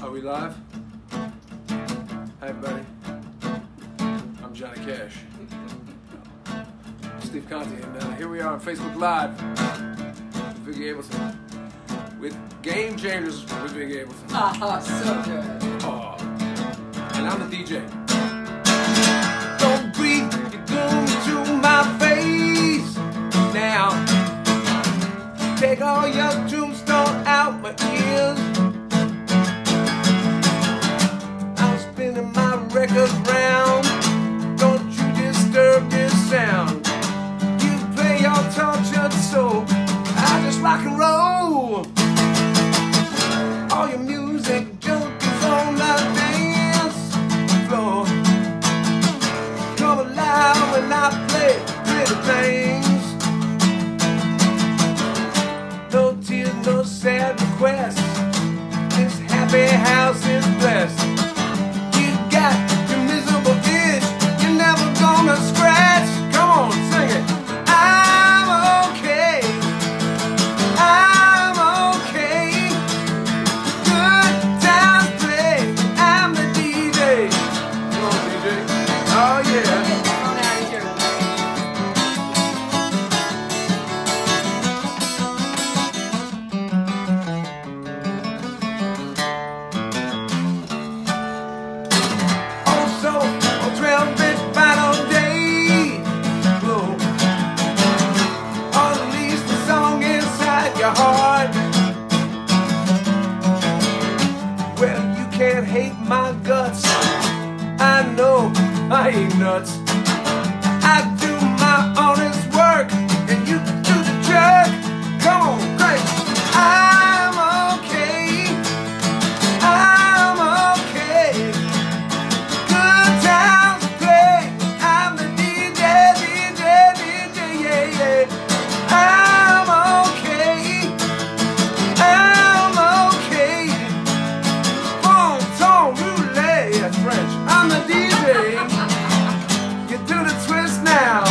Are we live? Hi everybody. I'm Johnny Cash. Steve Conte, and here we are on Facebook Live with Vicki Abelson. With Game Changers with Vicki Abelson. Oh, so good. Oh. And I'm the DJ. Don't breathe your doom to my face now. Take all your tombstone out my ears. I'm spinning my records round. Don't you disturb this sound. You play your tortured soul. I just rock and roll. All your music junk is on the dance floor. Come alive when I play pretty things. No tears, no sad requests. This happy house is blessed. You got your miserable itch. You're never gonna scratch. Come on, sing it. I'm okay. I'm okay. Good times play. I'm the DJ. Come on, DJ. Oh yeah. Heart. Well, you can't hate my guts. I know I ain't nuts. I do my honest work, and you do the jerk. Come on, great. I'm okay. I'm okay. Good times to play. I'm the DJ, DJ, DJ, yeah, yeah. I'm okay. I'm okay. Bon ton roulette, that's French. I'm the DJ. You do the twist now.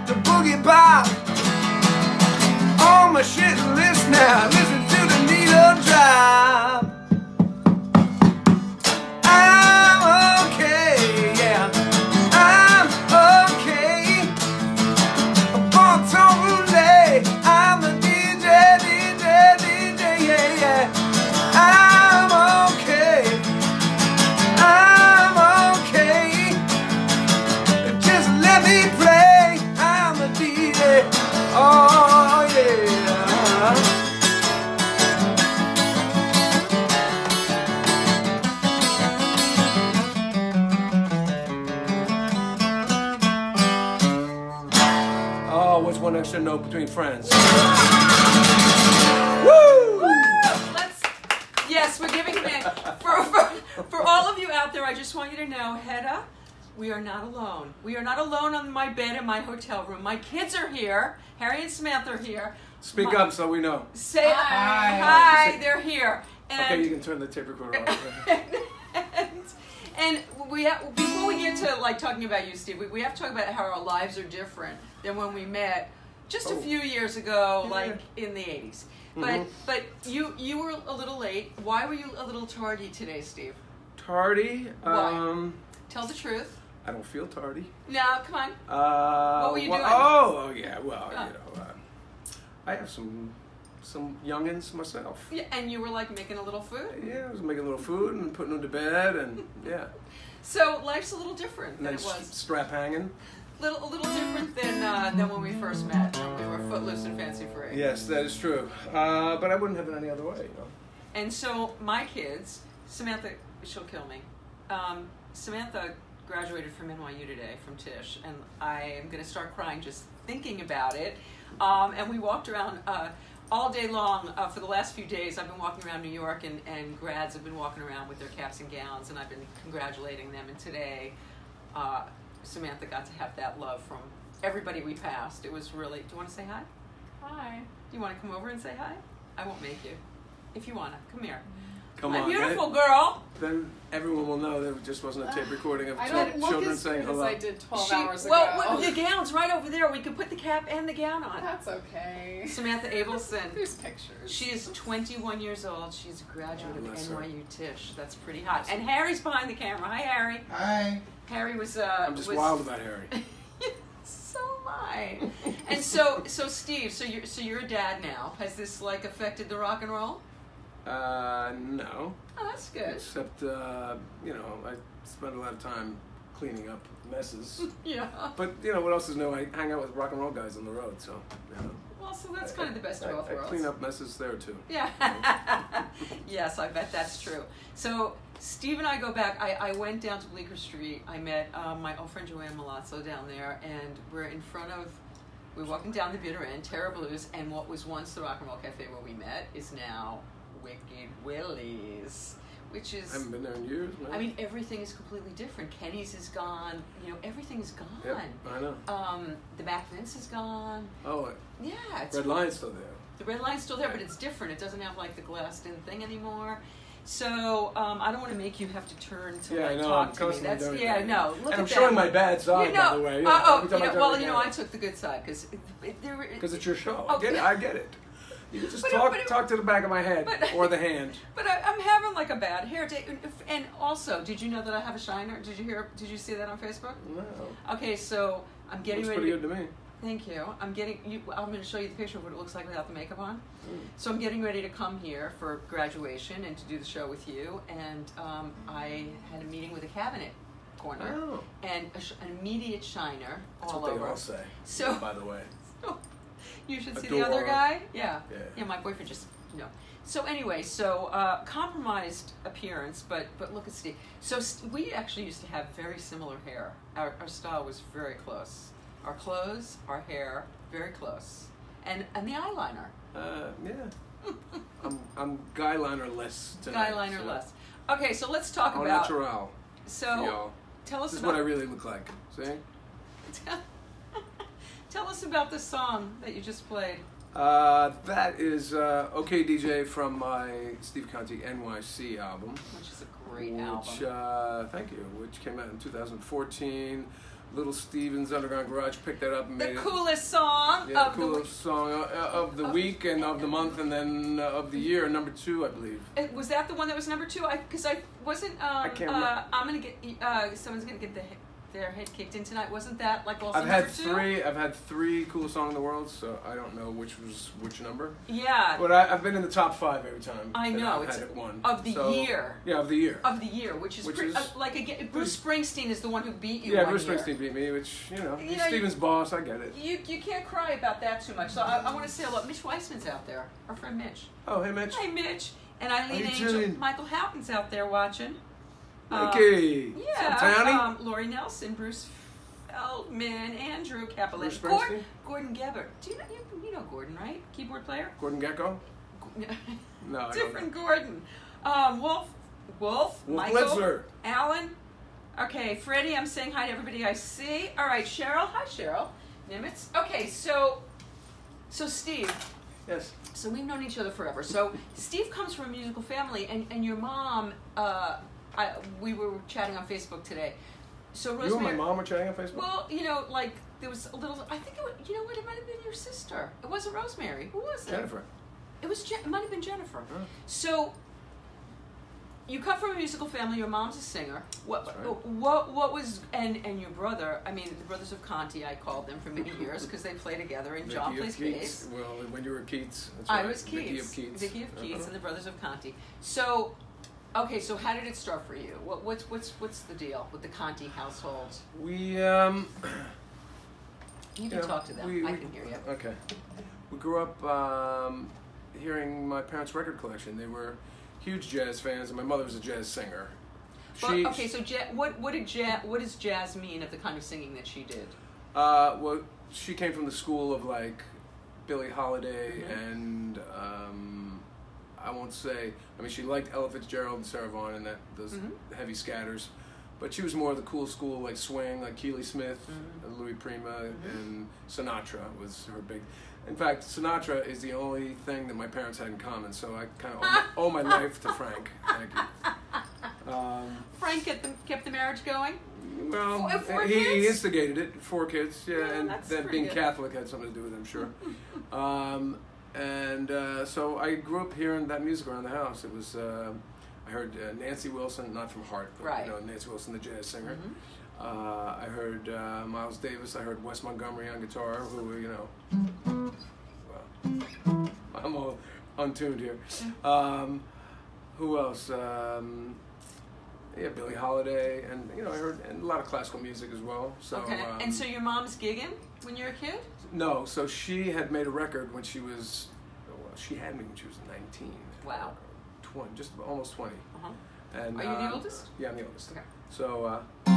The boogie bop. On my shit list now. Listen to the needle drop. I'm okay, yeah. I'm okay. Bon ton roulette. I'm the DJ, DJ, DJ, yeah, yeah. I'm okay. I'm okay. Just let me play. I'm the DJ. Oh, yeah. Oh, what's one extra note between friends? Woo! Yes, we're giving him in. For all of you out there, I just want you to know, head up, we are not alone. We are not alone on my bed in my hotel room. My kids are here. Harry and Samantha are here. Speak up so we know. Say hi. They're here. And Okay, you can turn the tape recorder off. and we have, before we get to like talking about you, Steve, we have to talk about how our lives are different than when we met just a few years ago, like in the 80s. But you were a little late. Why were you a little tardy today, Steve? Tardy? Why? Tell the truth. I don't feel tardy. No, come on. What were you doing? Oh, yeah. Well, you know, I have some youngins myself. Yeah, and you were like making a little food? Yeah, I was making a little food and putting them to bed, and yeah. So life's a little different than And it was. strap hanging. A little different than when we first met. We were footloose and fancy free. Yes, that is true. But I wouldn't have it any other way, you know. And so my kids, Samantha, she'll kill me. Samantha graduated from NYU today, from Tisch, and I am going to start crying just thinking about it. And we walked around all day long for the last few days. I've been walking around New York, and grads have been walking around with their caps and gowns, and I've been congratulating them. And today, Samantha got to have that love from everybody we passed. It was really... Do you want to say hi? Hi. Do you want to come over and say hi? I won't make you. if you wanna. Come here. Come My on, beautiful girl. Then everyone will know there just wasn't a tape recording of I don't look children as saying good as hello. I did 12 hours Well, ago. the gown's right over there. We could put the cap and the gown on. That's okay. Samantha Abelson. There's pictures. She is 21 years old. She's a graduate of bless her. NYU Tisch. That's pretty hot. And Harry's behind the camera. Hi, Harry. Hi. Harry was. I'm just wild about Harry. So am I. And so Steve. So you're a dad now. Has this like affected the rock and roll? No. Oh, that's good. Except, you know, I spend a lot of time cleaning up messes. Yeah. But, you know, what else is new? I hang out with rock and roll guys on the road, so, you know. Well, so that's kind of the best of both worlds. I clean up messes there, too. Yeah. Yes, I bet that's true. So Steve and I go back. I went down to Bleecker Street. I met my old friend Joanne Malazzo down there, and we're walking down the bitter end, Terror Blues, and what was once the Rock and Roll Cafe where we met is now Wicked Willie's, which is... I haven't been there in years, man. I mean, everything is completely different. Kenny's is gone. You know, everything is gone. Yep, I know. The Back Vince is gone. Oh, Yeah. It's Red Lion's still there. The red line's still there, but it's different. It doesn't have like the glassed-in thing anymore. So I don't want to make you have to turn to Yeah, like I know, talk I'm to me. constantly That's doing yeah, that. no. Look And at I'm that. showing my bad side, by the way. Well, I took the good side because Because it's your show. Oh, I get it. You can just But talk to the back of my head or the hand. But I'm having like a bad hair day. And also, did you know that I have a shiner? Did you see that on Facebook? No. Okay, so I'm getting Looks ready. pretty good to me. Thank you. I'm going to show you the picture of what it looks like without the makeup on. So I'm getting ready to come here for graduation and to do the show with you. And I had a meeting with a cabinet corner and an immediate shiner That's all what over. they all say. So, by the way. So, you should see Adore. the other guy. Yeah. Yeah. My boyfriend just So anyway, compromised appearance, but look at Steve. So we actually used to have very similar hair. Our style was very close. Our clothes, our hair, very close, and the eyeliner. Yeah. I'm guy liner less tonight. Guy liner less. Okay, so let's talk Au about. natural. So y'all. tell us This is about. what I really look like. See? Tell us about the song that you just played. That is OK DJ from my Steve Conte NYC album. Which is a great Which, album. thank you. Which came out in 2014. Little Steven's Underground Garage picked that up and made The it. coolest song Yeah, of the coolest song of the week and of the month and then of the year, number 2, I believe. Was that the one that was number 2? Because I wasn't. I can't remember. I'm gonna get. Someone's gonna get their head kicked in tonight. Wasn't that like also I've number had 2? I've had 3 coolest songs in the world, so I don't know which was which number. Yeah. But I've been in the top 5 every time. I that know, I've it's had it won. of the So, year. Yeah, of the year. Of the year, which is like again, Bruce Springsteen is the one who beat you. Yeah, one Bruce year. Springsteen beat me, which he's know, Steven's boss. I get it. You can't cry about that too much. So I want to say hello. Mitch Weissman's out there. Our friend Mitch. Oh, hey Mitch. Hi, Mitch. And Eileen you Angel. doing? Michael Houghton's out there watching. Mikey. Yeah. What's up, Townie? Lori Nelson, Bruce Feldman, Andrew Kaplan, Bruce Springsteen? Gordon Gebert. Do you know Gordon, right? Keyboard player. Gordon Gecko? No, I Different don't Gordon. Wolf, Michael, Blitzler. Alan. Okay, Freddie, I'm saying hi to everybody I see. All right, Cheryl. Hi, Cheryl. Nimitz. Okay, so Steve. Yes. So we've known each other forever. So Steve comes from a musical family, and your mom. We were chatting on Facebook today. So Rosemary. You and my mom were chatting on Facebook? Well, like there was a little. I think it was. You know what? It might have been your sister. It wasn't Rosemary. Who was it? Jennifer. It was. It might have been Jennifer. Huh. So. You come from a musical family. Your mom's a singer. That's right. What was and your brother? I mean, the brothers of Conte. I called them for many years because they play together and John plays bass. Well, when you were Keats. That's I right. was Keats. Vicki of Keats Uh-huh. and the brothers of Conte. So, okay. So how did it start for you? What's the deal with the Conte household? We You can talk to them. I can hear you. Okay. We grew up hearing my parents' record collection. They were huge jazz fans, and my mother was a jazz singer. Well, okay, so what does jazz mean of the kind of singing that she did? Well, she came from the school of like Billie Holiday and I won't say. I mean, she liked Ella Fitzgerald and Sarah Vaughan and those heavy scatters, but she was more of the cool school like swing, like Keely Smith, and Louis Prima, and Sinatra was her big. In fact, Sinatra is the only thing that my parents had in common, so I kind of owe my life to Frank. Thank you. Frank kept the marriage going? Well, Four he kids? instigated it. 4 kids, yeah, and that's then pretty being good. Catholic had something to do with it, I'm sure. So I grew up hearing that music around the house. It was I heard Nancy Wilson, not from Heart, but Right. Nancy Wilson, the jazz singer. Mm-hmm. I heard Miles Davis. I heard Wes Montgomery on guitar, who well, I'm all untuned here. Who else? Billie Holiday, and I heard a lot of classical music as well. So, Okay. And so your mom's gigging when you were a kid? No, so she had made a record when she was. She had me when she was 19. Wow. 20, just almost 20. Uh-huh. And, Are you the oldest? Yeah, I'm the oldest. Okay. So that's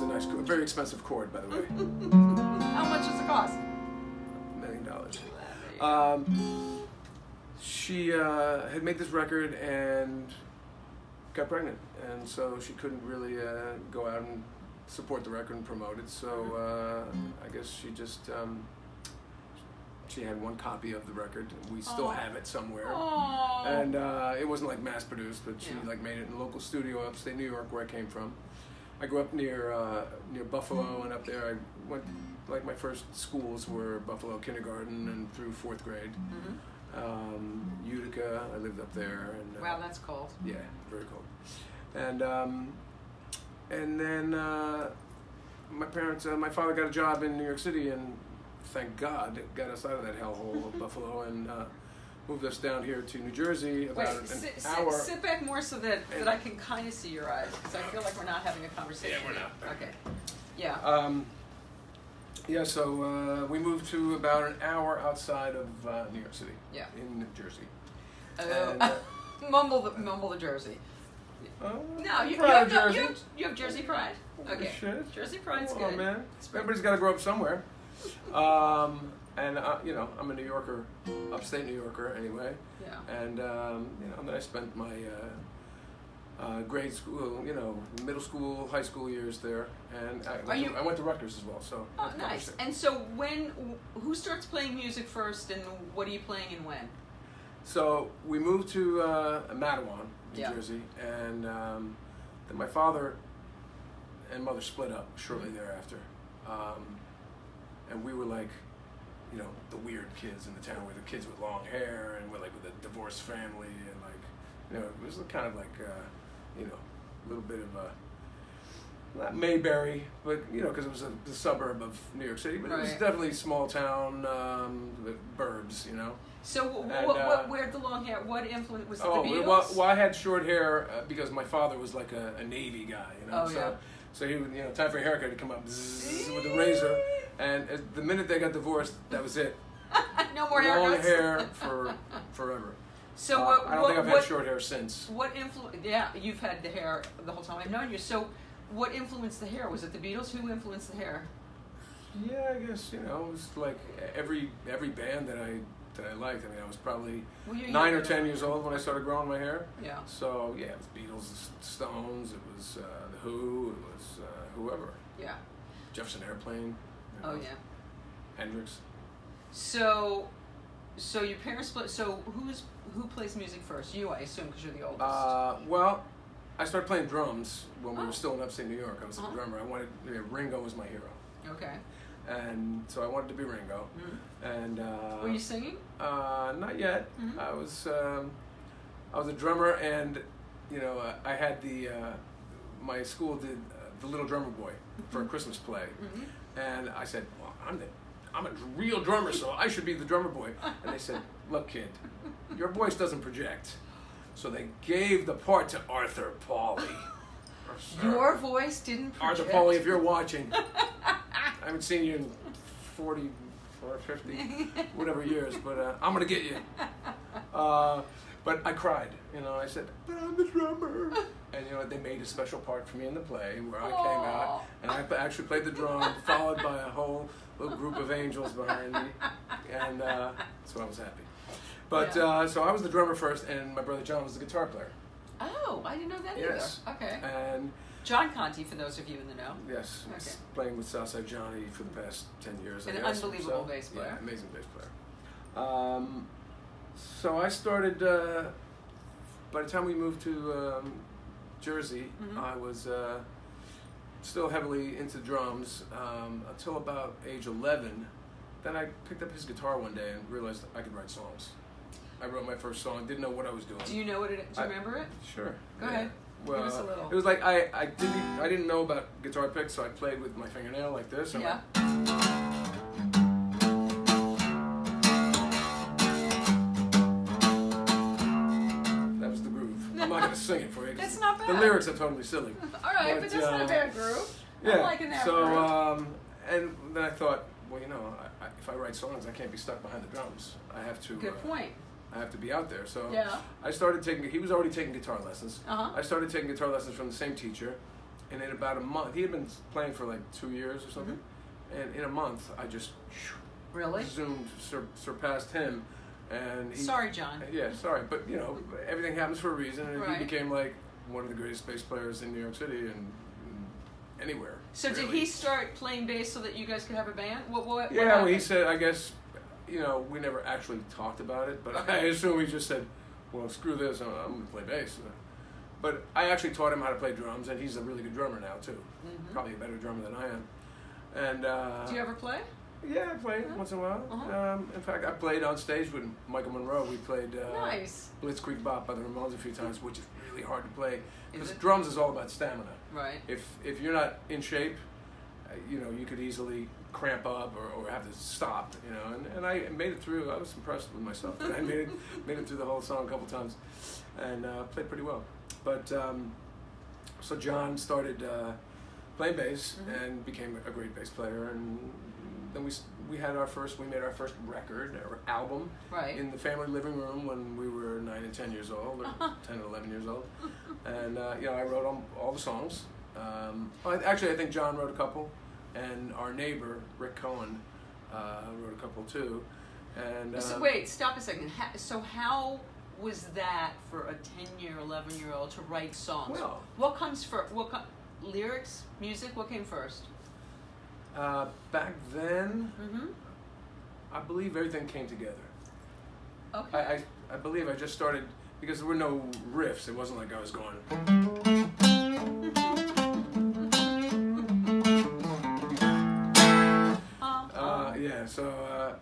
a nice, very expensive chord, by the way. How much does it cost? $1 million. There you go. She had made this record and got pregnant, and so she couldn't really go out and support the record and promote it. So I guess she just she had one copy of the record. We still have it somewhere, and it wasn't like mass produced, but she made it in a local studio upstate New York, where I came from. I grew up near Buffalo, and up there I went. Like my first schools were Buffalo kindergarten and through 4th grade. Utica, I lived up there. And, Wow, that's cold. Yeah, very cold. And then my father got a job in New York City, and thank God got us out of that hellhole of Buffalo and moved us down here to New Jersey about an hour. Sit back more so that I can kind of see your eyes, because I feel like we're not having a conversation. Yeah, we're not. Okay. Yeah. Yeah, so we moved to about an hour outside of New York City. Yeah. In New Jersey. Mumble the Jersey. No, you have Jersey pride. Okay. Shit. Jersey pride's Come on, good. man. Everybody's got to grow up somewhere. And I'm a New Yorker, upstate New Yorker anyway. Yeah. And then I spent my grade school, middle school, high school years there, and I went to Rutgers as well. So. Oh, nice. And so who starts playing music first, and what are you playing and when? So we moved to Matawan, New Jersey, and then my father and mother split up shortly thereafter, and we were like, the weird kids in the town. We're the kids with long hair, and we're like with a divorced family, and it was kind of like, a little bit of a, not Mayberry, but because it was the suburb of New York City, but it was definitely small town, burbs, So where'd the long hair? What influence was it? The Beatles? Well, I had short hair because my father was like a Navy guy, So he would, time for a haircut, he'd come up with a razor, and the minute they got divorced, that was it. No more haircuts. Long hair for forever. So I don't think I've had short hair since. What influence? Yeah, you've had the hair the whole time I've known you. So, what influenced the hair? Was it the Beatles? Who influenced the hair? Yeah, I guess it was like every band that I liked. I mean, I was probably 9 or 10 years old when I started growing my hair. Yeah. So yeah, it was Beatles, Stones, it was the Who, it was whoever. Yeah. Jefferson Airplane. Oh yeah. Hendrix. So your parents split. So who plays music first? You, I assume, because you're the oldest. Well, I started playing drums when we were still in upstate New York. I was a drummer. Ringo was my hero. Okay. And so I wanted to be Ringo. Mm-hmm. And were you singing? Not yet. Mm-hmm. I was a drummer, and I had my school did the Little Drummer Boy for a Christmas play, and I said, well, I'm a real drummer, so I should be the drummer boy. And they said, look, kid, your voice doesn't project. So they gave the part to Arthur Pauly. Your voice didn't project? Arthur Pauly, if you're watching, I haven't seen you in 40 or 50, whatever years, but I'm going to get you. But I cried, I said, but I'm the drummer. And, they made a special part for me in the play where I came out, and I actually played the drum, followed by a whole little group of angels behind me, and so I was happy. But, so I was the drummer first, and my brother John was the guitar player. Oh, I didn't know that either. Okay. And John Conte, for those of you in the know. Yes, Okay. playing with Southside Johnny for the past 10 years. I An guess. unbelievable bass player. Yeah, amazing bass player. So I started, by the time we moved to Jersey, I was still heavily into drums until about age 11. Then I picked up his guitar one day and realized I could write songs. I wrote my first song, didn't know what I was doing. Do you know what it? Do you remember it? Sure. Go ahead. Well, Give us a little. it was like I didn't know about guitar picks, so I played with my fingernail like this. And Yeah. that was the groove. I'm not gonna sing it for you. 'Cause That's not bad. The lyrics are totally silly. All right, but that's not a bad groove. I'm liking that so groove. and then I thought, well, you know, if I write songs, I can't be stuck behind the drums. I have to. Good point. I have to be out there. So Yeah. I started taking. He was already taking guitar lessons. Uh-huh. I started taking guitar lessons from the same teacher, and in about a month, he had been playing for like 2 years or something, and in a month, I just Really? surpassed him, and he, Sorry, John. Yeah, sorry, but you know, everything happens for a reason, and Right. he became like one of the greatest bass players in New York City and anywhere. So really. did he start playing bass so that you guys could have a band? What Yeah, well, he happened? said, I guess, you know, we never actually talked about it, but I assume he just said, well, screw this, I'm going to play bass. But I actually taught him how to play drums, and he's a really good drummer now, too. Probably a better drummer than I am. And Do you ever play? yeah, I play once in a while. In fact, I played on stage with Michael Monroe. We played Nice. Blitzkrieg Bop by the Ramones a few times, which is really hard to play. Because Is it? drums is all about stamina. Right. If you're not in shape, you know, you could easily cramp up or have to stop, you know, and I made it through. I was impressed with myself. I made it through the whole song a couple times, and played pretty well. But so John started playing bass and became a great bass player, and then we made our first record or album Right. in the family living room when we were 9 and 10 years old, or 10 and 11 years old, and you know, I wrote all the songs. Actually, I think John wrote a couple, and our neighbor Rick Cohen wrote a couple too. And So wait, stop a second. So how was that for a 10-year, 11-year-old to write songs? Well, what comes first? Lyrics, music? What came first? back then, I believe everything came together. Okay. I believe I just started because there were no riffs. It wasn't like I was going. Yeah, so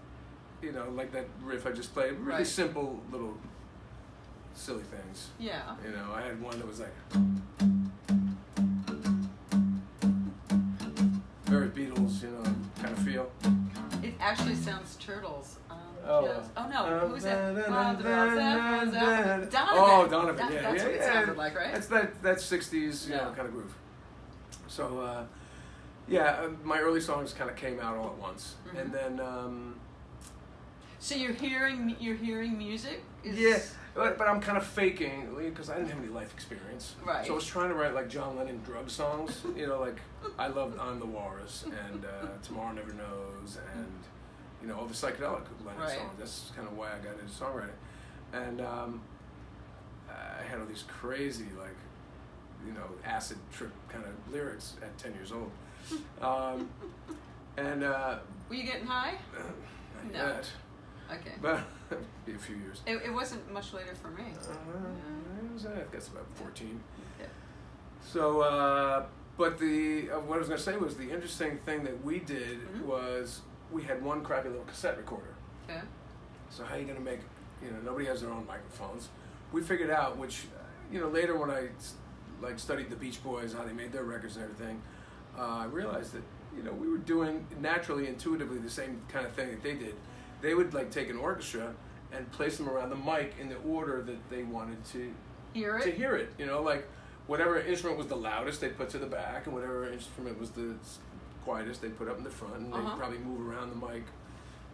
you know, like that riff I just played, really Right. simple little silly things. Yeah. You know, I had one that was like very Beatles, you know, kind of feel. It actually sounds Turtles. Oh. Oh no, who's that? Donovan. Oh, Donovan. That's Yeah, what it yeah. sounded like, right? That's that 60s, you know, kind of groove. So, yeah, my early songs kind of came out all at once, and then. So you're hearing music? Yeah, but I'm kind of faking because I didn't have any life experience. Right. So I was trying to write like John Lennon drug songs. You know, like I loved "I'm the Walrus" and "Tomorrow Never Knows" and you know all the psychedelic Lennon songs. That's kind of why I got into songwriting. And I had all these crazy like you know acid trip kind of lyrics at 10 years old. And were you getting high? not No. yet. Okay. But be a few years. It wasn't much later for me. It was, I guess about 14. Yeah. So, but what I was going to say was the interesting thing that we did was we had one crappy little cassette recorder. Okay. So how are you going to make, you know, nobody has their own microphones. We figured out, which, you know, later when I like studied the Beach Boys, how they made their records and everything, I realized that, you know, we were doing naturally, intuitively the same kind of thing that they did. They would like take an orchestra and place them around the mic in the order that they wanted to hear it. You know, like whatever instrument was the loudest, they'd put to the back, and whatever instrument was the quietest, they'd put up in the front, and they'd probably move around the mic.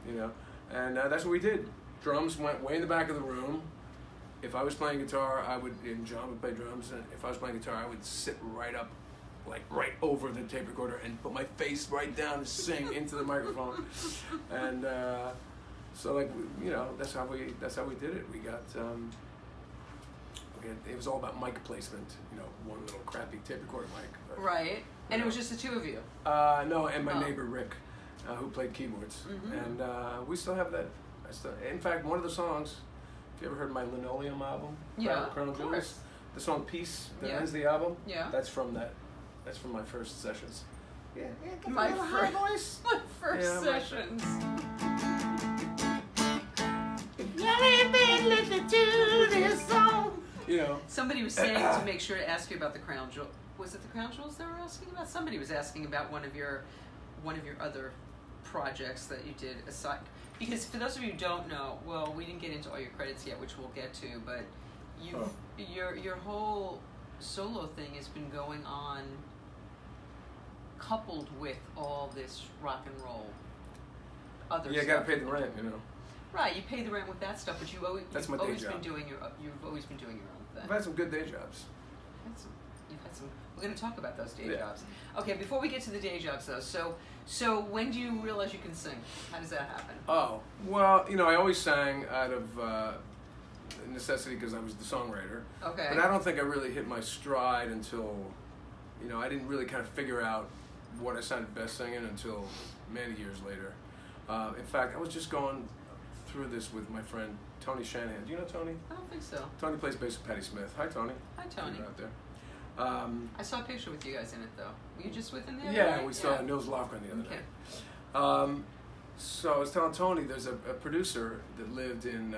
You know, and that's what we did. Drums went way in the back of the room. If I was playing guitar, and John would play drums, and if I was playing guitar, I would sit right up, like right over the tape recorder, and put my face right down and sing into the microphone, and. So like you know that's how we did it. We got it was all about mic placement. You know, one little crappy tape recorder mic. Right. And it was just the two of you? No, and my neighbor Rick, who played keyboards. And we still have that. In fact, one of the songs, if you ever heard my Linoleum album, Crown of course. The song Peace that ends the album, that's from that. That's from my first sessions. Yeah, my first sessions. You know. Somebody was saying to make sure to ask you about the crown jewel. Was it the crown jewels they were asking about? Somebody was asking about one of your other projects that you did aside. Because for those of you who don't know, well, we didn't get into all your credits yet, which we'll get to, but your whole solo thing has been going on coupled with all this rock and roll other stuff. Yeah, you gotta pay the rent, you know. Right, you pay the rent with that stuff, but you've always been doing your own thing. I've had some good day jobs. We're going to talk about those day jobs. Okay, before we get to the day jobs though, so when do you realize you can sing? How does that happen? Oh, well, you know, I always sang out of necessity because I was the songwriter. Okay. But I don't think I really hit my stride until, you know, I didn't really kind of figure out what I sounded best singing until many years later. In fact, I was just going through this with my friend Tony Shanahan. Do you know Tony? I don't think so. Tony plays bass with Patti Smith. Hi, Tony. Hi, Tony. You're out there. I saw a picture with you guys in it, though. Were you just with him there? Yeah, we saw Nils Lofgren the other night. So I was telling Tony, there's a producer that lived in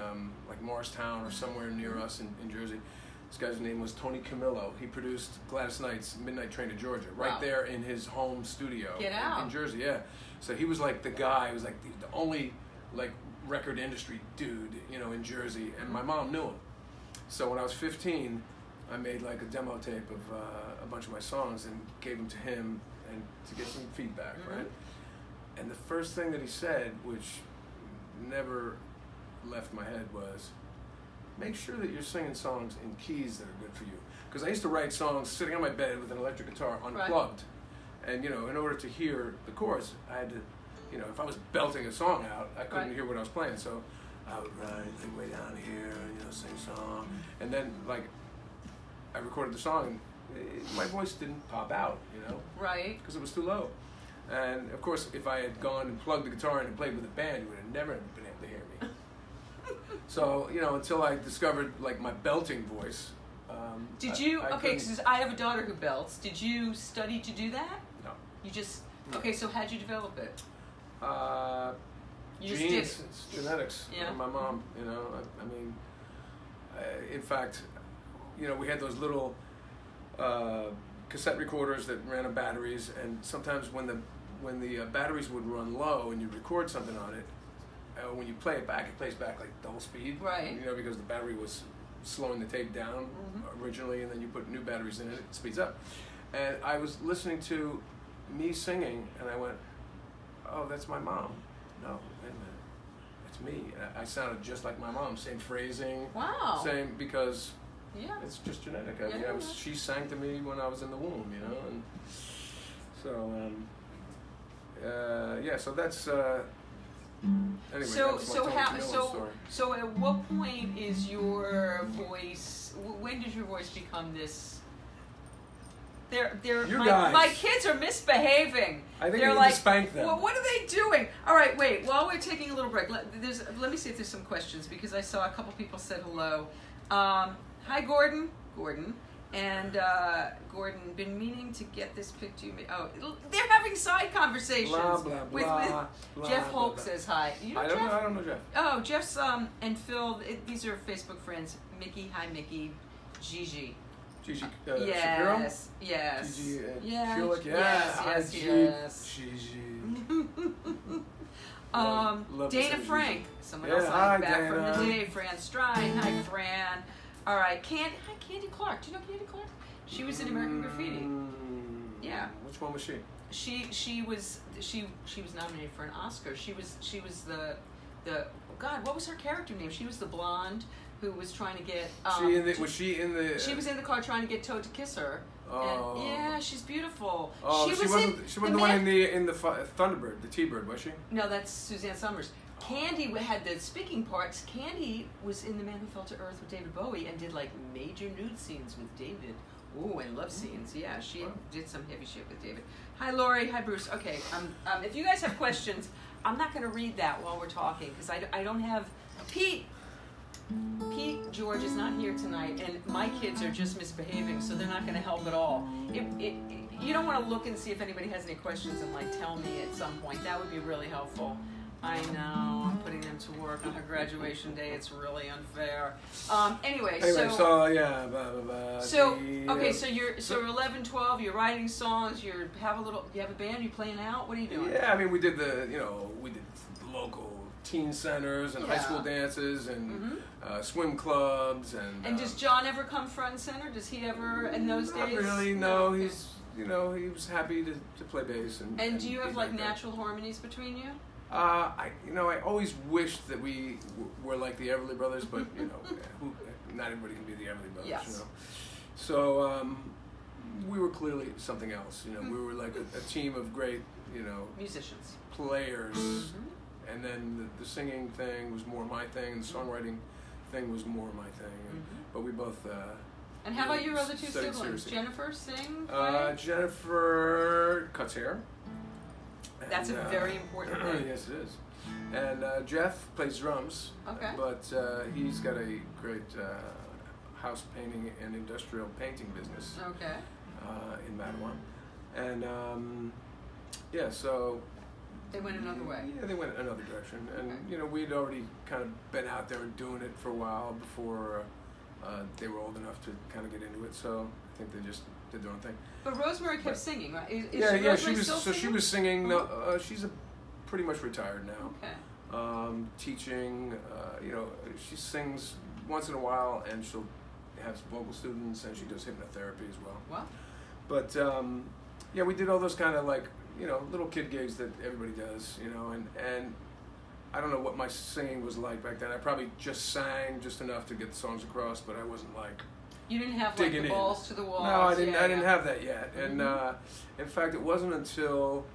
like Morristown or somewhere near us in Jersey. This guy's name was Tony Camillo. He produced Gladys Knight's Midnight Train to Georgia right there in his home studio in Jersey. Yeah, so he was like the guy. He was like the only like record industry dude, you know, in Jersey, and my mom knew him. So when I was 15, I made like a demo tape of a bunch of my songs and gave them to him and to get some feedback, right? And the first thing that he said, which never left my head, was, make sure that you're singing songs in keys that are good for you. Because I used to write songs sitting on my bed with an electric guitar unplugged. And, you know, in order to hear the chorus, I had to, you know, if I was belting a song out, I couldn't hear what I was playing. So I would write like way down here, you know, sing a song. And then, like, I recorded the song, and my voice didn't pop out, you know? Right. Because it was too low. And, of course, if I had gone and plugged the guitar in and played with a band, you would have never been able to hear me. So, you know, until I discovered, like, my belting voice. Did you, because I have a daughter who belts. Did you study to do that? No. You just, okay, so how'd you develop it? You genes, just did. it's genetics. Yeah. My mom, you know, I mean, in fact, you know, we had those little cassette recorders that ran on batteries, and sometimes when the batteries would run low and you record something on it, when you play it back, it plays back like double speed. Right. You know, because the battery was slowing the tape down originally, and then you put new batteries in it, it speeds up. And I was listening to me singing, and I went, oh, that's my mom. No, wait a minute, that's me. I sounded just like my mom, same phrasing. Wow. Same, because it's just genetic. I mean, she sang to me when I was in the womb, you know, and so so that's anyway. So at what point is your voice? When does your voice become this? My kids are misbehaving. I think they're you need like, to spank them. Well, what are they doing? All right, wait. While we're taking a little break, let me see if there's some questions, because I saw a couple people said hello. Hi, Gordon. And Gordon, been meaning to get this pic to you. Oh, they're having side conversations. Blah, blah, blah, blah, Jeff blah, Holt blah. says hi. You know I Jeff? don't know Jeff. Oh, Jeff's and Phil. These are Facebook friends. Mickey, hi Mickey. Gigi. Gigi Shapiro? Yes. Gigi Yes. Yes. Gigi. Dana Frank. Someone else back Dana. From the day. Fran Strine. Hi, Fran. All right. Hi, Candy Clark. Do you know Candy Clark? She was in American Graffiti. Yeah. Which one was she? She was nominated for an Oscar. She was the God, what was her character name? She was the blonde who was trying to get. Was she in the? She was in the car trying to get Toad to kiss her. Oh. And, yeah, she's beautiful. Oh, she wasn't the one in the Thunderbird, the T-Bird, was she? No, that's Suzanne Summers. Candy had the speaking parts. Candy was in The Man Who Fell to Earth with David Bowie and did like major nude scenes with David. Ooh, and love scenes. Yeah, she did some heavy shit with David. Hi, Lori. Hi, Bruce. Okay, if you guys have questions, I'm not going to read that while we're talking because I don't have Pete George is not here tonight, and my kids are just misbehaving, so they're not going to help at all. You don't want to look and see if anybody has any questions and like tell me at some point. That would be really helpful. I know, I'm putting them to work on her graduation day. It's really unfair. Anyway, so yeah, blah, blah, blah. So you're 11, 12. You're writing songs. You have a band. You playing out. What are you doing? Yeah, I mean, we did the local teen centers and high school dances and swim clubs and does John ever come front and center? Does he ever in those days? Not really. No, okay. He's he was happy to play bass and do you have like natural harmonies between you? I always wished that we were like the Everly Brothers, but not everybody can be the Everly Brothers. Yes. So we were clearly something else. We were like a team of great musicians, players, and then the singing thing was more my thing, and the songwriting thing was more my thing. But we both. And how about your other two siblings? Seriously. Jennifer sing? Jennifer cuts hair. That's a very important thing. Yes, it is. And Jeff plays drums. Okay. But he's got a great house painting and industrial painting business. Okay. In Matawan. And so... They went another way. Yeah, they went another direction. And, we'd already kind of been out there doing it for a while before they were old enough to kind of get into it. So I think they just did their own thing. But Rosemary kept singing, right? She was. So she was singing. No, she's pretty much retired now. Okay. Teaching. She sings once in a while, and she'll have vocal students, and she does hypnotherapy as well. What? But we did all those kind of like little kid gigs that everybody does. And I don't know what my singing was like back then. I probably just sang just enough to get the songs across, but I wasn't like. You didn't have like the balls to the walls. No, I didn't. I didn't have that yet. And in fact, it wasn't until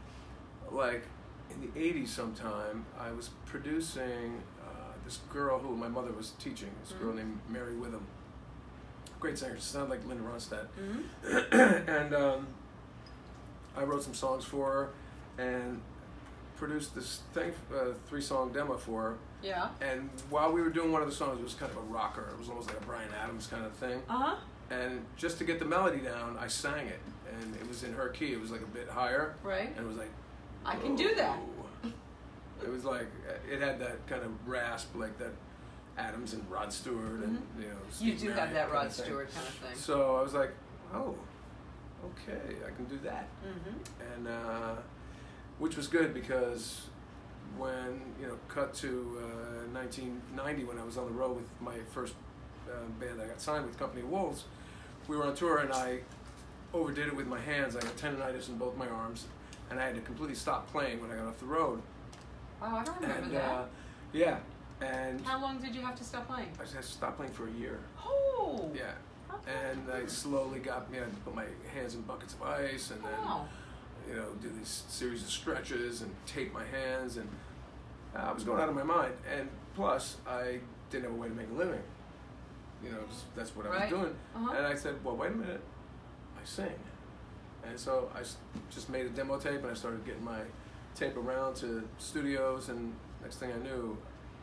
like in the '80s sometime I was producing this girl who my mother was teaching. This girl named Mary Witham. Great singer. She sounded like Linda Ronstadt. And I wrote some songs for her and produced this thing, 3-song demo for her. Yeah. And while we were doing one of the songs, it was kind of a rocker. It was almost like a Bryan Adams kind of thing. And just to get the melody down, I sang it. And it was in her key. It was like a bit higher. Right. And it was like, I can do that. It was like, it had that kind of rasp, like that Adams and Rod Stewart and, You do have that Rod Stewart kind of thing. So I was like, oh, okay, I can do that. And, which was good because when, cut to 1990 when I was on the road with my first band I got signed with, Company of Wolves, we were on tour and I overdid it with my hands. I had tendonitis in both my arms and I had to completely stop playing when I got off the road. Wow, I don't remember that. Yeah. And how long did you have to stop playing? I just had to stop playing for a year. Oh! Yeah. And I slowly got, I had to put my hands in buckets of ice and then, do these series of stretches and tape my hands, and I was going out of my mind. And plus, I didn't have a way to make a living. That's what I was doing. And I said, well, wait a minute, I sing. And so I just made a demo tape, and I started getting my tape around to studios, and next thing I knew,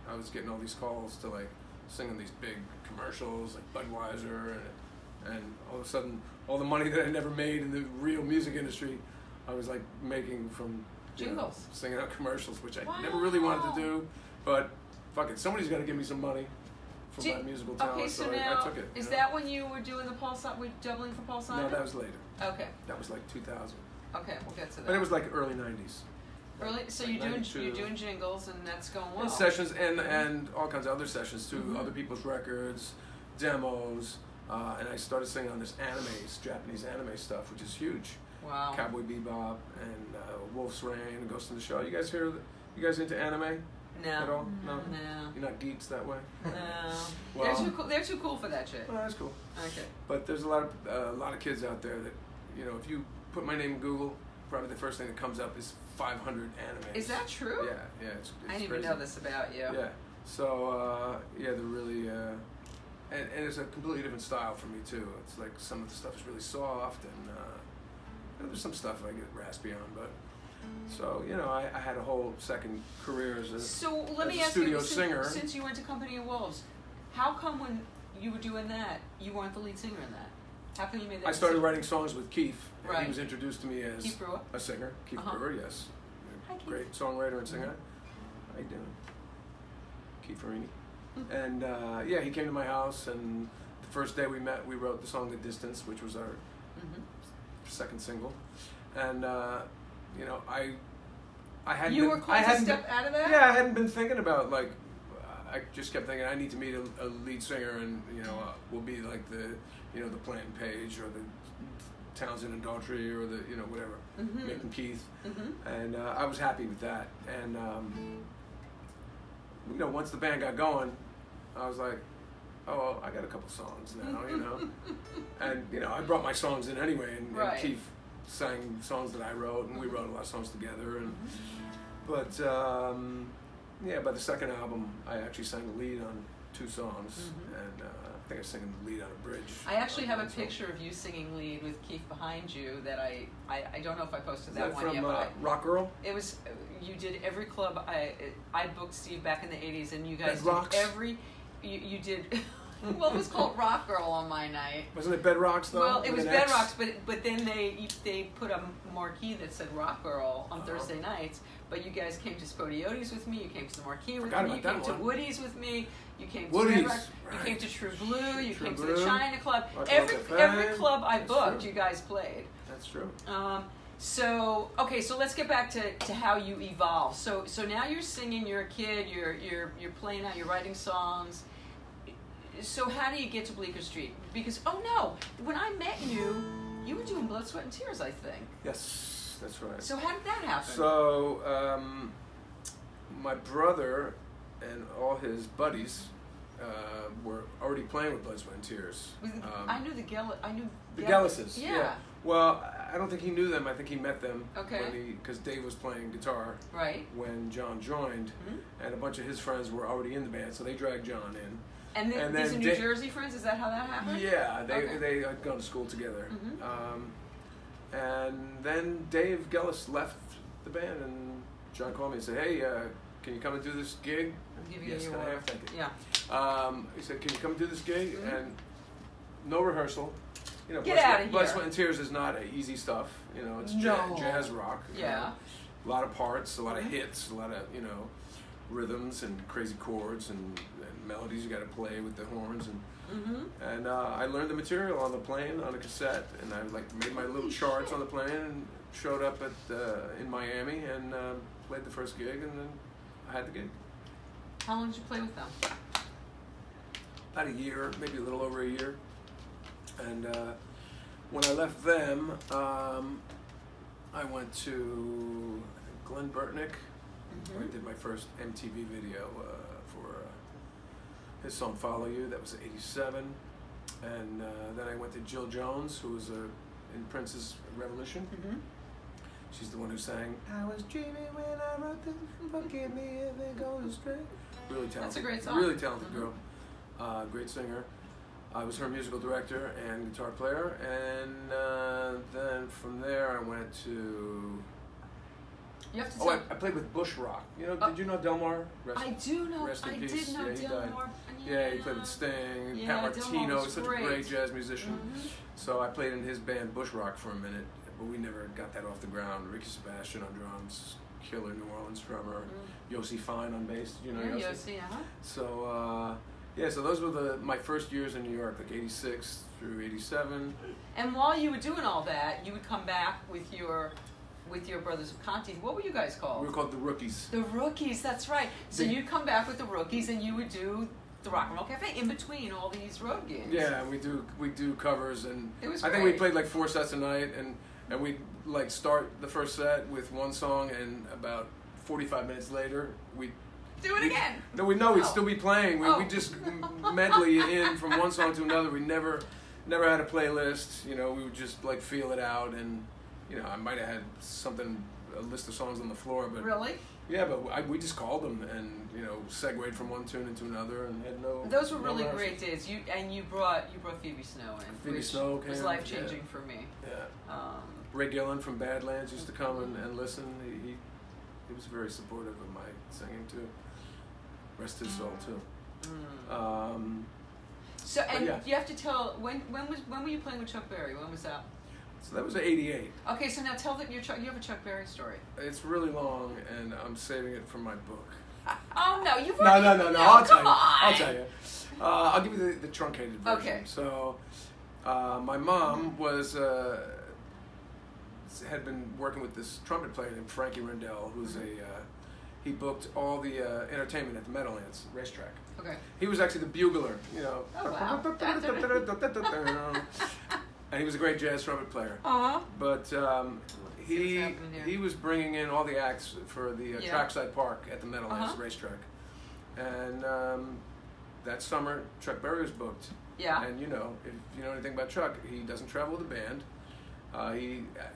I was getting all these calls to like sing on these big commercials like Budweiser, and all of a sudden, all the money that I never made in the real music industry, I was like making from jingles, singing out commercials, which I never really wanted to do, but fuck it, somebody's got to give me some money for my musical talent, okay, so now, I took it. Is that when you were doing the Paul Simon, doubling for Paul Simon? No, that was later. Okay. That was like 2000. Okay, we'll get to that. But it was like early 90s. So you're doing jingles, and that's going well. And sessions and all kinds of other sessions too, other people's records, demos, and I started singing on this Japanese anime stuff, which is huge. Wow. Cowboy Bebop and Wolf's Rain and Ghost in the Shell. You guys into anime? No. At all? No. You're not geeks that way? No. Well, they're too cool for that shit. Well, that's cool. Okay. But there's a lot of kids out there that, if you put my name in Google, probably the first thing that comes up is 500 animes. Is that true? Yeah, it's I didn't crazy. even know this about you. Yeah, so yeah, they're really, and it's a completely different style for me too. It's like some of the stuff is really soft, and there's some stuff I get raspy on, but. So, you know, I had a whole second career as a studio singer. Since you went to Company of Wolves, how come when you were doing that, you weren't the lead singer in that? How come you made that I started writing songs with Keith. Right. He was introduced to me as a singer. Keith Brewer, yes. Hi, Keith. Great songwriter and singer. How you doing? Keith Farini. And, yeah, he came to my house, and the first day we met, we wrote the song The Distance, which was our second single. And, you know, I hadn't. You were close to step out of that? Yeah, I hadn't been thinking about, like, I just kept thinking I need to meet a lead singer, and you know, we'll be like the, you know, the Plantin Page or the Townsend and Daughtry or the, you know, whatever, Mick and Keith, and I was happy with that. And you know, once the band got going, I was like, oh, well, I got a couple songs now, you know, and you know, I brought my songs in anyway, and Keith sang songs that I wrote, and we wrote a lot of songs together, and but yeah, by the second album I actually sang the lead on 2 songs, and I think I was singing the lead on a bridge. I actually have a picture of you singing lead with Keith behind you that I don't know if I posted that one yet. From Rock Girl? It was, you did every club. I booked Steve back in the 80s, and you guys Bedrocks? did every, you did, well, it was called Rock Girl on my night. Wasn't it Bedrocks though? Well, it was Bedrocks, but then they put a marquee that said Rock Girl on Thursday nights. But you guys came to Spodiotes with me. You came to the Marquee with me. You came to Woody's with me. You came to Bedrocks. You came to True Blue. You came to the China Club. Every club I booked, you guys played. That's true. So okay, so let's get back to how you evolved. So now you're singing. You're a kid. You're playing out. You're writing songs. So how do you get to Bleecker Street? Because, oh no, when I met you, you were doing Blood, Sweat, and Tears, I think. Yes, that's right. So how did that happen? So my brother and all his buddies were already playing with Blood, Sweat, and Tears. I knew the Gellises. Yeah. Well, I don't think he knew them. I think he met them when because Dave was playing guitar when John joined, and a bunch of his friends were already in the band, so they dragged John in. And then these are New Jersey friends? Is that how that happened? Yeah, they had gone to school together. And then Dave Gellis left the band, and John called me and said, hey, can you come and do this gig? Yes, can I have? Thank you. Yeah. He said, can you come and do this gig? And no rehearsal. You know, Get out of here. Blood, Sweat, and Tears is not easy stuff. You know, it's jazz rock. Yeah. A lot of parts, a lot of hits, a lot of, you know, rhythms and crazy chords and melodies you got to play with the horns, and I learned the material on the plane on a cassette, and I like made my little charts on the plane and showed up at in Miami and played the first gig, and then I had the gig. How long did you play with them? About a year, maybe a little over a year. And when I left them, I went to Glenn Burtnick, where I did my first MTV video for his song "Follow You." That was '87, and then I went to Jill Jones, who was in Prince's Revolution. She's the one who sang "I was dreaming when I wrote this, forgive me if it goes astray." Really talented. That's a great song. Really talented girl, great singer. I was her musical director and guitar player, and then from there I went to. You have to I played with Bush Rock. You know, did you know Delmar? I do know. Rest in peace. Did know Delmar. Yeah, he played with Sting. Pat Martino, he's such a great jazz musician. So I played in his band Bush Rock for a minute, but we never got that off the ground. Ricky Sebastian on drums, killer New Orleans drummer, Yossi Fine on bass. You know Yossi? So yeah, so those were my first years in New York, like '86 through '87. And while you were doing all that, you would come back with your brothers of Conte. What were you guys called? We were called the Rookies. The Rookies, that's right. So you'd come back with the Rookies, and you would do the Rock and Roll Cafe in between all these road gigs. Yeah, we do covers, and it was I think we played like 4 sets a night, and we'd like start the first set with one song, and about 45 minutes later we'd do it again. No, we'd still be playing. We just medley in from one song to another. We never had a playlist. You know, we would just like feel it out, and you know, I might have had a list of songs on the floor, but really, yeah, but we just called them and you know segued from one tune into another and had no. Those were really great days. You brought Phoebe Snow in, Phoebe Snow was life changing for me. Yeah. Ray Gillen from Badlands used to come and listen. He was very supportive of my singing too. Rest his soul too. So you have to tell when were you playing with Chuck Berry? When was that? So that was '88. Okay, so now tell them you have a Chuck Berry story. It's really long, and I'm saving it for my book. Oh no, you've No. I'll tell you. I'll give you the truncated version. Okay. So, my mom had been working with this trumpet player named Frankie Rendell, who's he booked all the entertainment at the Meadowlands racetrack. Okay. He was actually the bugler, you know. Oh, wow. And he was a great jazz trumpet player. Uh-huh. But he was bringing in all the acts for the Trackside Park at the Meadowlands racetrack. And that summer, Chuck Berry was booked. Yeah. And you know, if you know anything about Chuck, he doesn't travel with the band.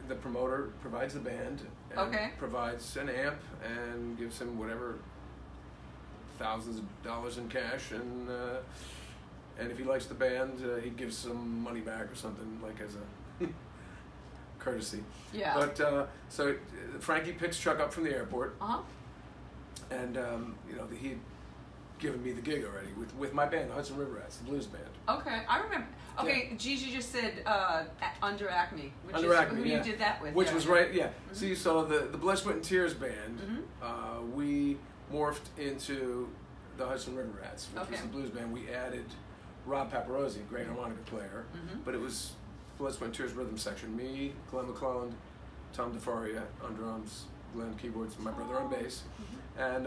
The promoter provides the band and provides an amp and gives him whatever thousands of dollars in cash, and if he likes the band, he gives some money back or something, like as a courtesy. Yeah. But so Frankie picks Chuck up from the airport, and you know he'd given me the gig already with my band, the Hudson River Rats, the blues band. Okay, I remember. Okay, Gigi just said Under Acme, which Under is Acme, who you did that with. Which was right, yeah. See, so the Blood, Sweat, and Tears band, we morphed into the Hudson River Rats, which was the blues band. We added Rob Paparozzi, great harmonica player, but it was Blood, Sweat, and Tears rhythm section. Me, Glenn McClelland, Tom DeFaria on drums, Glenn keyboards, my brother on bass, and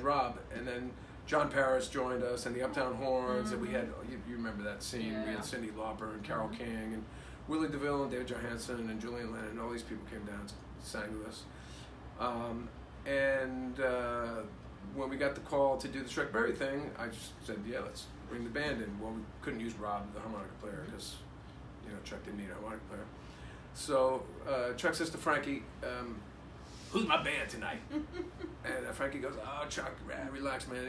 Rob, and then John Paris joined us, and the Uptown Horns, and we had, you remember that scene, we had Cyndi Lauper and Carole King, and Willie DeVille and David Johansen and Julian Lennon, and all these people came down and sang with us. When we got the call to do the Chuck Berry thing, I just said, yeah, let's bring the band in. Well, we couldn't use Rob, the harmonica player, because you know Chuck didn't need a harmonica player. So Chuck says to Frankie, who's my band tonight? And Frankie goes, oh, Chuck, relax, man.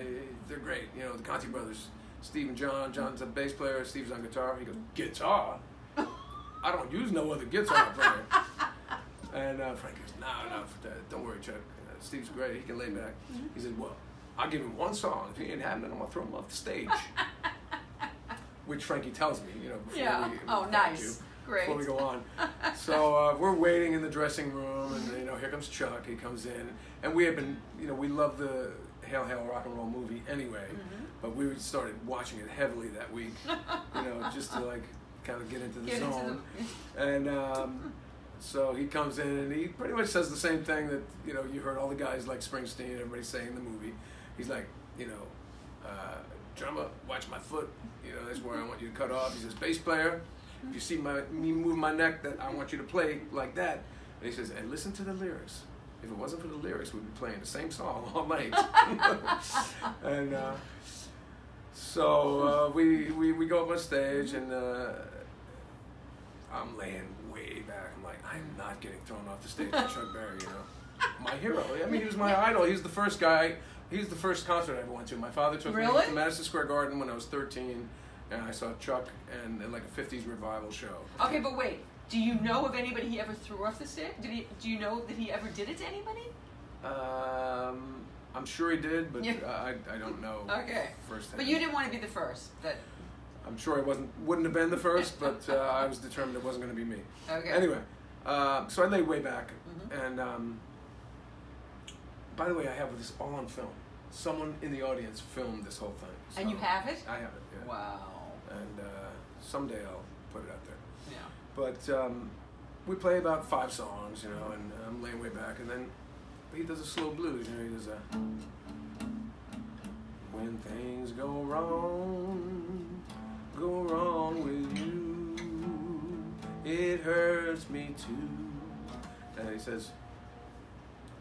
They're great. You know, the Conte brothers, Steve and John. John's a bass player. Steve's on guitar. He goes, guitar? I don't use no other guitar player. And Frankie goes, no, don't worry, Chuck. Steve's great. He can lay back. He said, well, I'll give him one song. If he ain't having it, I'm going to throw him off the stage. Which Frankie tells me, you know, before we nice. Great. Before we go on. So we're waiting in the dressing room, and you know, here comes Chuck. He comes in, and we had been, you know, we love the Hail Hail Rock and Roll movie anyway, but we started watching it heavily that week, you know, just to like kind of get into the zone. And so he comes in, and he pretty much says the same thing that you know you heard all the guys like Springsteen, everybody saying in the movie. He's like, you know, drummer, watch my foot. You know, that's where I want you to cut off. He says, bass player. If you see me move my neck, that I want you to play like that. And he says, and listen to the lyrics. If it wasn't for the lyrics, we'd be playing the same song all night. And so we go up on stage, and I'm laying way back. I'm like, I'm not getting thrown off the stage by Chuck Berry, you know. My hero. I mean, he was my idol. He was the first guy. He was the first concert I ever went to. My father took me to Madison Square Garden when I was 13. And I saw Chuck and like a 50s revival show. Okay, but wait. Do you know of anybody he ever threw off the stage? Do you know that he ever did it to anybody? I'm sure he did, but I don't know. Okay. Firsthand. But you didn't want to be the first. I'm sure I wouldn't have been the first, but I was determined it wasn't going to be me. Okay. Anyway, so I lay way back, and by the way, I have this all on film. Someone in the audience filmed this whole thing. So and you have it? I have it. Yeah. Wow. And someday I'll put it out there. Yeah. But we play about 5 songs, you know, and I'm laying way back, and then he does a slow blues, you know, he does a when things go wrong with you, it hurts me too. And he says,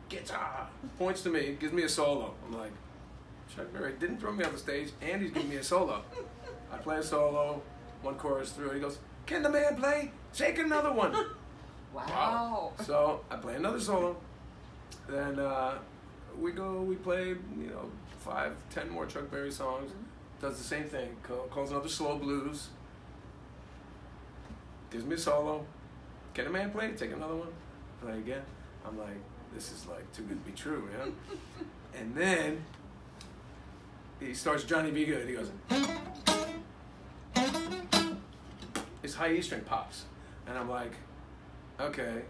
guitar, points to me, gives me a solo. I'm like, Chuck Berry didn't throw me on the stage, and he's giving me a solo. I play a solo, one chorus through, he goes, can the man play? Take another one. Wow. So I play another solo. Then we play, 5, 10 more Chuck Berry songs. Does the same thing. Calls another slow blues. Gives me a solo. Can a man play? Take another one. Play again. I'm like, this is like too good to be true, man. And then he starts Johnny Be Good. He goes, his high E string pops. And I'm like, okay,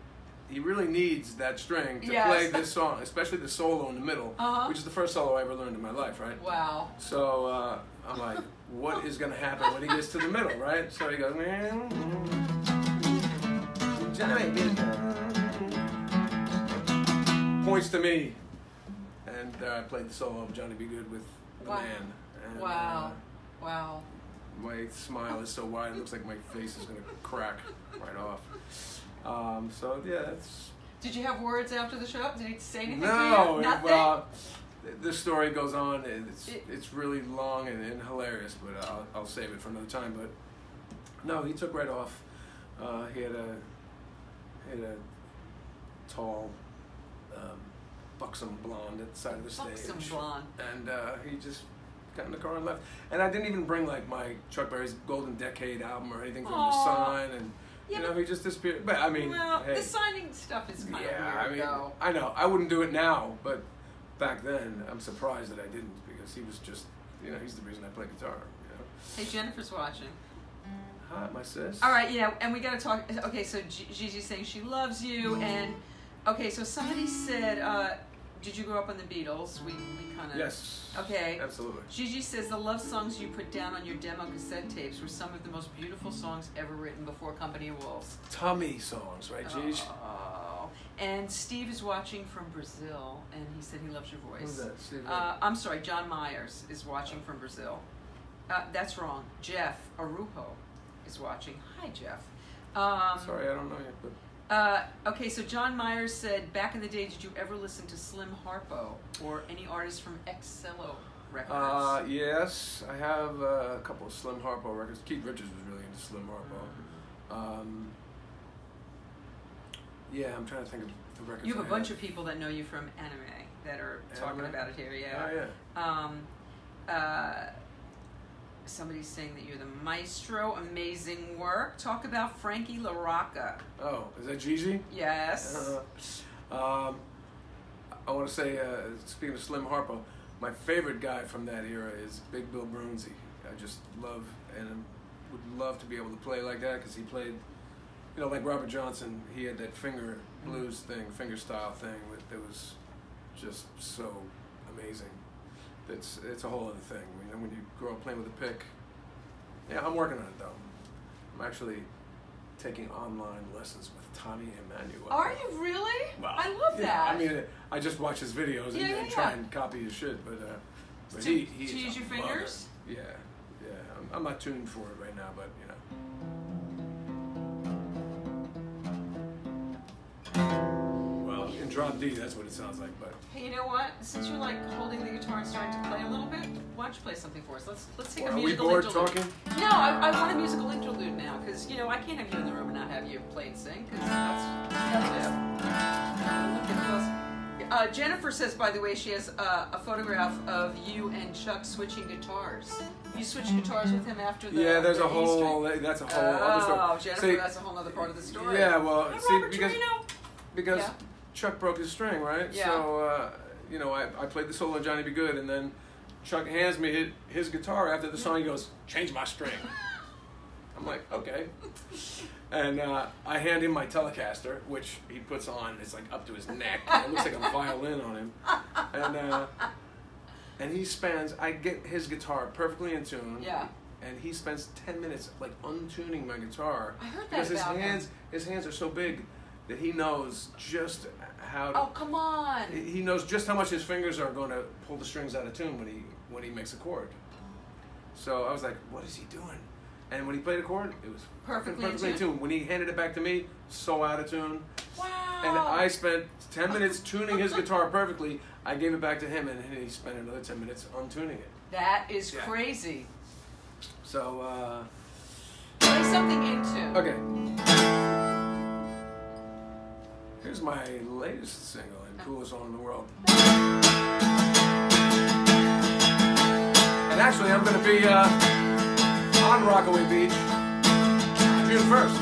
he really needs that string to play this song, especially the solo in the middle, which is the first solo I ever learned in my life, right? Wow. So I'm like, what is going to happen when he gets to the middle, right? So he goes, points to me, and I played the solo of Johnny Be Good with the man. And, wow. My smile is so wide, it looks like my face is going to crack right off. So yeah, that's... Did you have words after the show? Did he say anything to No, you? Nothing? Well, the story goes on. It's really long and hilarious, but I'll save it for another time. But no, he took right off. He had a tall, buxom blonde at the side of the stage. Buxom blonde. And he just got in the car and left. And I didn't even bring like my Chuck Berry's Golden Decade album or anything for him to sign. And he just disappeared. But I mean, hey, the signing stuff is kind of weird, though. I know. I wouldn't do it now, but back then, I'm surprised that I didn't, because he was just, he's the reason I play guitar. Hey, Jennifer's watching. Hi, my sis. All right, and we got to talk. Okay, so Gigi's saying she loves you, and okay, so somebody said, did you grow up on the Beatles? We kind of... Yes. Okay. Absolutely. Gigi says the love songs you put down on your demo cassette tapes were some of the most beautiful songs ever written before Company of Wolves. Tommy songs, right, Gigi? Oh. And Steve is watching from Brazil, and he said he loves your voice. Who's that, Steve? I'm sorry, John Myers is watching from Brazil. That's wrong. Jeff Arujo is watching. Hi, Jeff. Sorry, I don't know yet, but... Okay, so John Myers said, back in the day, did you ever listen to Slim Harpo or any artist from Excello Records? Yes, I have a couple of Slim Harpo records. Keith Richards was really into Slim Harpo. Yeah, I'm trying to think of the records. You have a bunch of people that know you from anime that are talking about it here, yeah. Oh, yeah. Somebody's saying that you're the maestro, amazing work. Talk about Frankie LaRocca. Oh, is that Gigi? Yes. I want to say, speaking of Slim Harpo, my favorite guy from that era is Big Bill Brunzi. I just love and would love to be able to play like that, because he played, like Robert Johnson, he had that finger blues thing, finger style thing that was just so amazing. It's a whole other thing. When you grow up playing with a pick. Yeah, I'm working on it though. I'm actually taking online lessons with Tommy Emmanuel. Are you really? Well, I love that. I mean, I just watch his videos and try and copy his shit, but to he's use your fingers? Yeah. I'm not tuned for it right now, but Well, in drop D, that's what it sounds like, but. Hey, you know what? Since you're like holding the guitar and starting to play a little bit, why don't you play something for us? Let's take a musical interlude. Are we bored talking? No, I want a musical interlude now, because I can't have you in the room and not have you play and sing, because that's it. Jennifer says, by the way, she has a photograph of you and Chuck switching guitars. You switched guitars with him after the there's a whole. Easter. That's a whole other story. Oh, Jennifer, that's a whole other part of the story. Yeah, well, because Yeah. Chuck broke his string, right? Yeah. So, I played the solo on Johnny Be Good, and then Chuck hands me his guitar after the song. He goes, "Change my string." I'm like, okay. And I hand him my Telecaster, which he puts on. It's like up to his neck. It looks like a violin on him. And he spends. I get his guitar perfectly in tune. Yeah. And he spends 10 minutes like untuning my guitar. I heard that because about his hands are so big that he knows just how to. Oh, come on! He knows just how much his fingers are going to pull the strings out of tune when he makes a chord. So I was like, what is he doing? And when he played a chord, it was perfectly in tune. When he handed it back to me, so out of tune. Wow! And I spent 10 minutes tuning his guitar perfectly. I gave it back to him, and he spent another 10 minutes untuning it. That is crazy. So, play something in tune. Okay. Here's my latest single and coolest song in the world. And actually, I'm going to be on Rockaway Beach June 1st.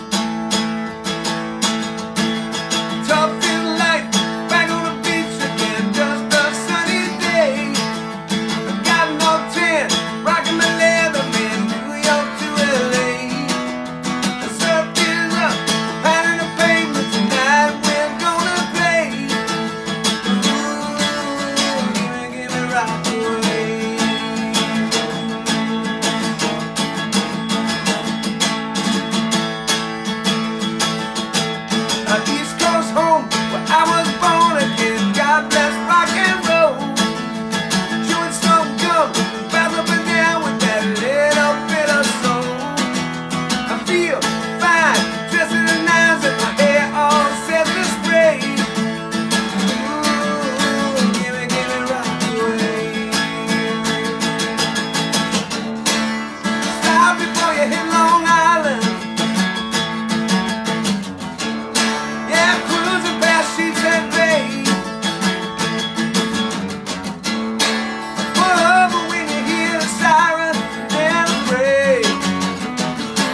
Tough in life, back on the beach again, just a sunny day. I got no tan, rocking my leather man, New York to LA. The surf is up, pounding the pavement tonight. We're gonna play. Ooh, give me Rockaway. East Coast home, where I was born again. God bless rock and roll. Chewing some gum, bounce up and down with that little bit of soul. I feel fine, dressed in the nines and my hair all set to spray. Ooh, give me Rockaway. Stop before you hit Long Island. Yeah, cruising past Sheets and Bay. Pull over when you hear the siren and the bray.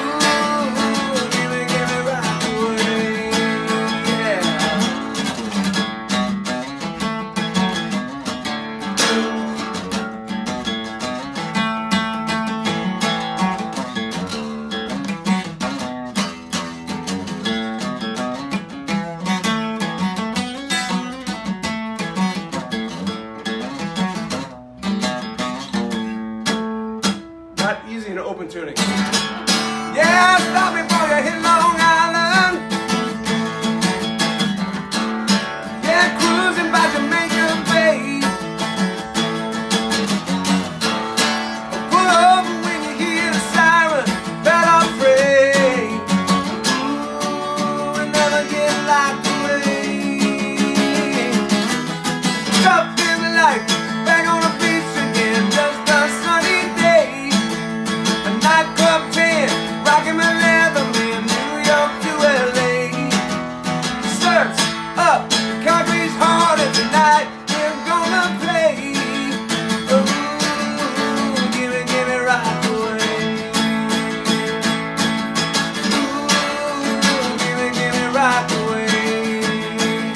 Ooh, give me Rockaway. Yeah. Not easy in open tuning. Yeah, stop before you hit Long Island. Yeah, cruising by Jamaica Bay. Pull over when you hear the siren, but I'm afraid. Ooh, and never get locked away. Tough in the life, back on the beach again, just a sunny day. A nightclub 10, rocking my leather man, New York to LA. Surf's up, concrete's hard as the night. We're gonna play. Ooh, give me Rockaway. Ooh, give me Rockaway.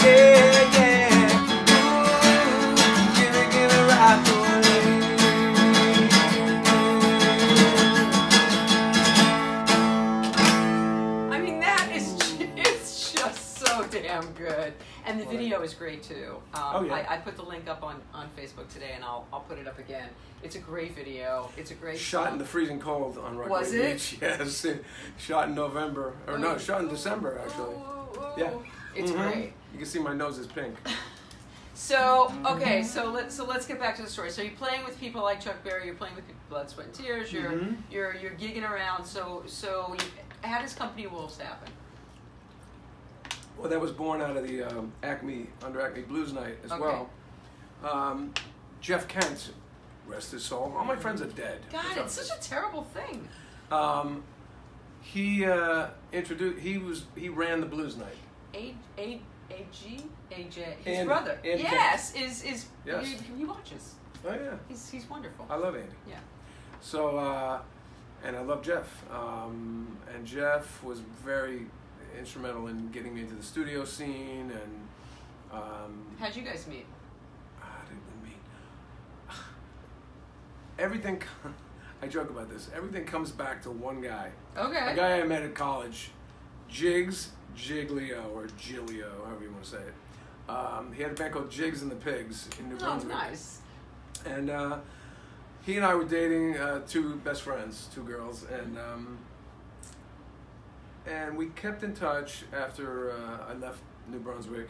Yeah, yeah. Ooh, give me Rockaway. I mean, that is it's just so damn good, and the video is great too. Oh, yeah. I put the link up on Facebook today, and I'll put it up again. It's a great video. It's a great Shot song. in the freezing cold on Rockaway Was it? Beach. Yes. Shot in November. Or no, shot in December, actually. Ooh, Yeah. It's great. You can see my nose is pink. So okay, so let's get back to the story. So you're playing with people like Chuck Berry. You're playing with Blood, Sweat, and Tears. You're gigging around. So how does Company Wolves happen? Well, that was born out of the Acme Blues Night as Okay. well. Jeff Kent, rest his soul. All my friends are dead. God, it's such a terrible thing. He ran the Blues Night. AJ, his Andy. brother. Andy Yes, Yes. he watches. Oh yeah. He's wonderful. I love Andy. Yeah. So, and I love Jeff. And Jeff was very instrumental in getting me into the studio scene. And how'd you guys meet? how did we meet? Everything. I joke about this. Everything comes back to one guy. Okay. A guy I met at college, Jiglio, or Gilio, however you want to say it. He had a band called Jigs and the Pigs in New Brunswick. Oh, nice. And he and I were dating two best friends, two girls, and we kept in touch after I left New Brunswick.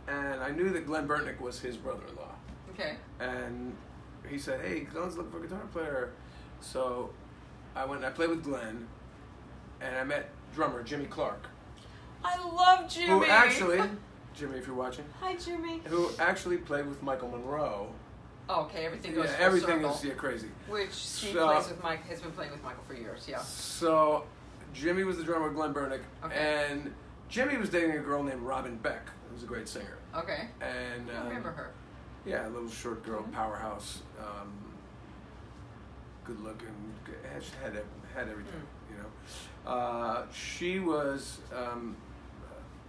And I knew that Glenn Burtnick was his brother-in-law. Okay. And he said, "Hey, Glenn's looking for a guitar player." So I went and I played with Glenn, and I met drummer Jimmy Clark. I love Jimmy. Who actually, Jimmy, if you're watching. Hi, Jimmy. Who actually played with Michael Monroe. Oh, okay, everything goes full everything circle. is crazy. Which Steve plays with Mike, has been playing with Michael for years, yeah. So Jimmy was the drummer of Glenn Burtnick, Okay. and Jimmy was dating a girl named Robin Beck, who was a great singer. Okay. And I remember her. Yeah, a little short girl, powerhouse, good looking, had everything, you know. She was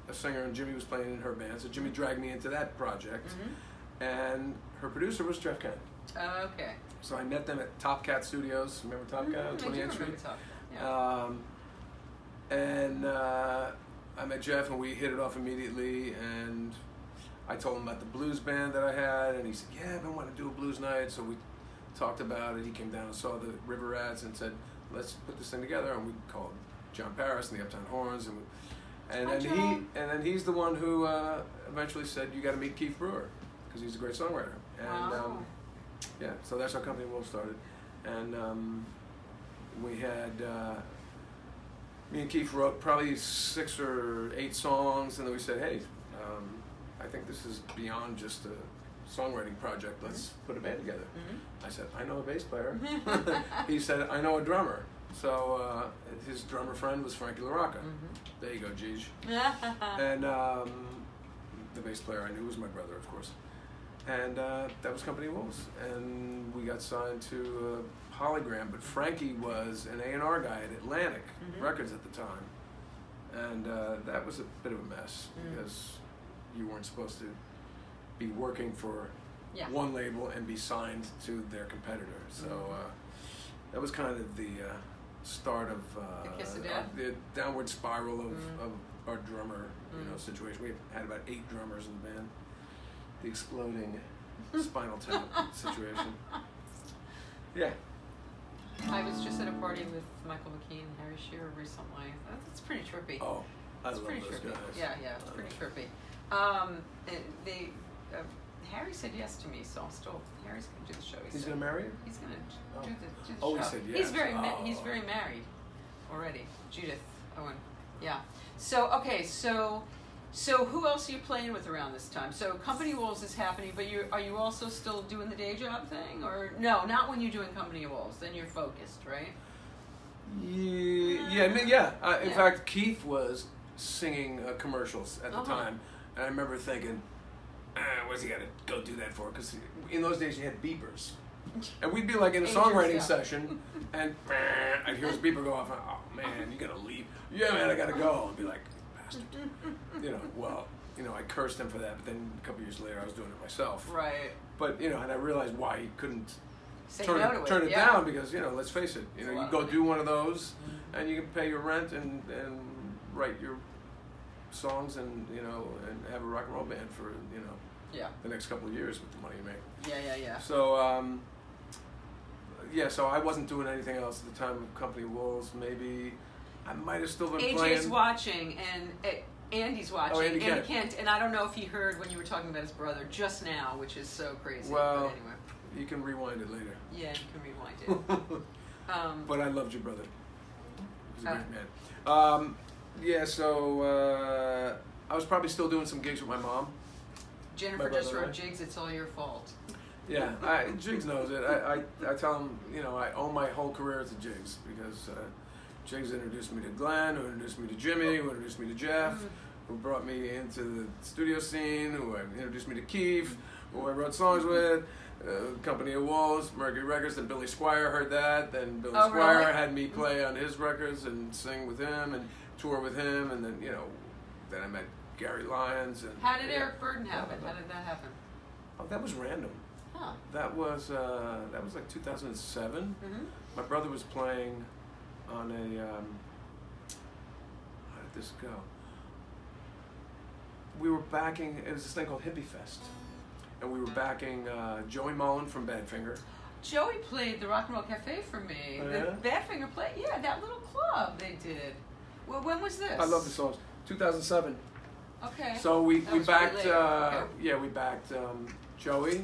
a singer, and Jimmy was playing in her band, so Jimmy dragged me into that project, and her producer was Jeff Kent. Okay. So I met them at Top Cat Studios. Remember Top Cat on 28th Street? Yeah. And I met Jeff, and we hit it off immediately, and I told him about the blues band that I had, and he said, yeah, I want to do a blues night. So we talked about it. He came down and saw the River Rats and said, let's put this thing together. And we called John Paris and the Uptown Horns, and then he's the one who eventually said, you got to meet Keith Brewer, because he's a great songwriter. And yeah, so that's how Company Wolf started. And we had me and Keith wrote probably 6 or 8 songs, and then we said, hey, I think this is beyond just a songwriting project. Let's put a band together. I said, I know a bass player. He said, I know a drummer. So his drummer friend was Frankie LaRocca. There you go, Gigi. And the bass player I knew was my brother, of course. And that was Company Wolves. And we got signed to Polygram, but Frankie was an A&R guy at Atlantic Records at the time. And that was a bit of a mess, because you weren't supposed to be working for one label and be signed to their competitor. So that was kind of the start of the downward spiral of our drummer situation. We had about 8 drummers in the band. The exploding Spinal Tap situation. Yeah. I was just at a party with Michael McKean and Harry Shearer recently. That's pretty trippy. Oh, I love pretty those trippy. guys. Yeah, it's pretty trippy. Harry said yes to me, so Harry's going to do the show. He's going to marry you? He's going to do the show. He said yes. He's very married already. Judith Owen. Yeah. So, okay, so who else are you playing with around this time? So Company Wolves is happening, but are you also still doing the day job thing? Or no, not when you're doing Company Wolves. Then you're focused, right? Yeah. In fact, Keith was singing commercials at the time. And I remember thinking, what's he got to go do that for? Because in those days you had beepers. And we'd be like in a songwriting session, and I'd hear his beeper go off, and oh man, you got to leave. Yeah, man, I got to go. I'd be like, bastard. I cursed him for that, but then a couple years later I was doing it myself. Right. But, and I realized why he couldn't turn it yeah. down, because, let's face it, you go do one of those, and you can pay your rent and write your songs and have a rock and roll band for, the next couple of years with the money you make. Yeah. So, so I wasn't doing anything else at the time of Company Wolves. Maybe I might have still been playing. AJ's watching, and Andy's watching. Andy Kent. And I don't know if he heard when you were talking about his brother just now, which is so crazy. Well, but anyway. You can rewind it later. Yeah, you can rewind it. But I loved your brother. He was a great man. So I was probably still doing some gigs with my mom. Jennifer just wrote Jigs, it's all your fault. Yeah, Jigs knows it. I tell him, I owe my whole career to Jigs, because Jigs introduced me to Glenn, who introduced me to Jimmy, who introduced me to Jeff, who brought me into the studio scene, who introduced me to Keith, who I wrote songs with, Company of Wolves, Mercury Records. Then Billy Squire heard that. Then Billy Squire had me play on his records and sing with him and tour with him. And then, then I met Gary Lyons. And how did Eric Burden happen? How did that happen? Oh, that was random. Huh. That was like 2007. My brother was playing on a how did this go? We were backing, it was this thing called Hippie Fest, and we were backing Joey Mullen from Badfinger. Joey played the Rock and Roll Cafe for me. The Badfinger played, that little club they did. Well, when was this? I love the songs. 2007. Okay. So we backed really we backed Joey.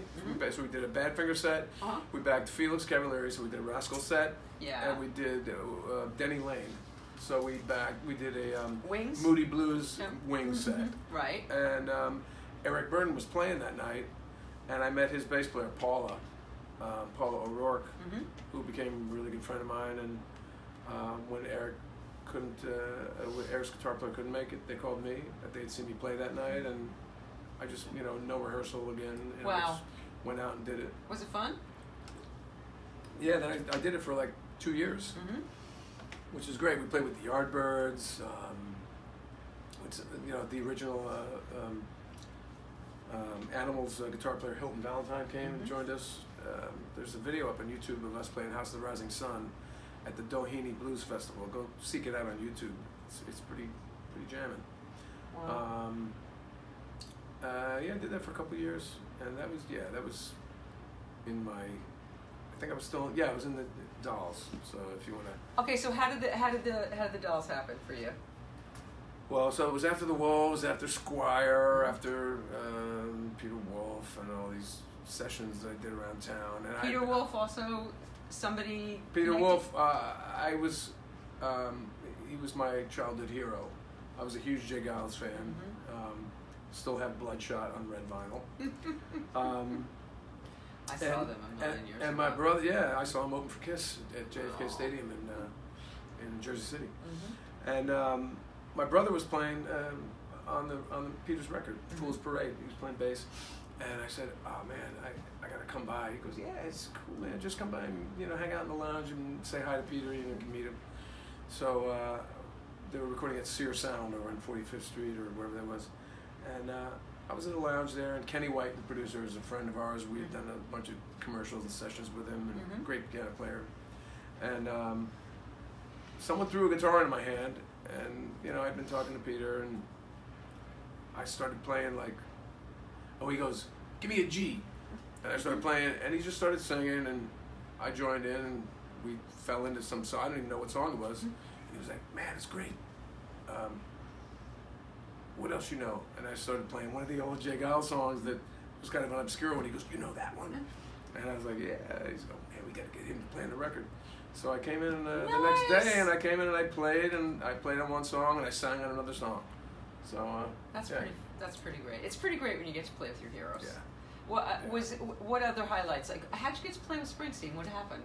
So we did a Badfinger set. We backed Felix Cavalieri, so we did a Rascal set. Yeah. And we did Denny Lane. So we did a Wings? Moody Blues Wings set. Right. And Eric Burden was playing that night, and I met his bass player Paula O'Rourke, who became a really good friend of mine. And when Eric couldn't, Eric's guitar player couldn't make it. They called me. They had seen me play that night, and I just, no rehearsal again. Wow. Just went out and did it. Was it fun? Yeah, then I did it for like 2 years, which is great. We played with the Yardbirds, the original Animals guitar player Hilton Valentine came and joined us. There's a video up on YouTube of us playing House of the Rousing Sun at the Doheny Blues Festival. Go seek it out on YouTube. It's pretty jamming. Wow. I did that for a couple of years, and that was in my. I think I was still. Yeah, I was in the Dolls. So if you want to. Okay, so how did the Dolls happen for you? Well, so it was after the Wolves, after Squire, after Peter Wolf, and all these sessions that I did around town. And Peter Wolf also somebody. Peter Wolf, he was my childhood hero. I was a huge J. Giles fan. Still have Bloodshot on red vinyl. I saw them a million years ago. And my brother, I saw him open for Kiss at JFK Stadium in Jersey City. And my brother was playing on the Peter's record, Fool's Parade. He was playing bass, and I said, "Oh man, I gotta come by." He goes, "Yeah, it's cool, man. Just come by and hang out in the lounge and say hi to Peter. You can meet him." So they were recording at Sear Sound over on 45th Street or wherever that was, and I was in the lounge there. And Kenny White, the producer, is a friend of ours. We had done a bunch of commercials and sessions with him, and great piano player. And someone threw a guitar into my hand. And I'd been talking to Peter, and I started playing he goes, "Give me a G," and I started playing, and he just started singing, and I joined in, and we fell into some song. I didn't even know what song it was. And he was like, "Man, it's great. What else you know?" And I started playing one of the old J. Giles songs that was kind of an obscure one. He goes, "You know that one?" And I was like, "Yeah." He's like, "Man, we got to get him to play on the record." So I came in the next day, and I came in and I played on one song, and I sang on another song. So that's pretty great. It's pretty great when you get to play with your heroes. Yeah. What other highlights? Like, how'd you get to play with Springsteen? What happened?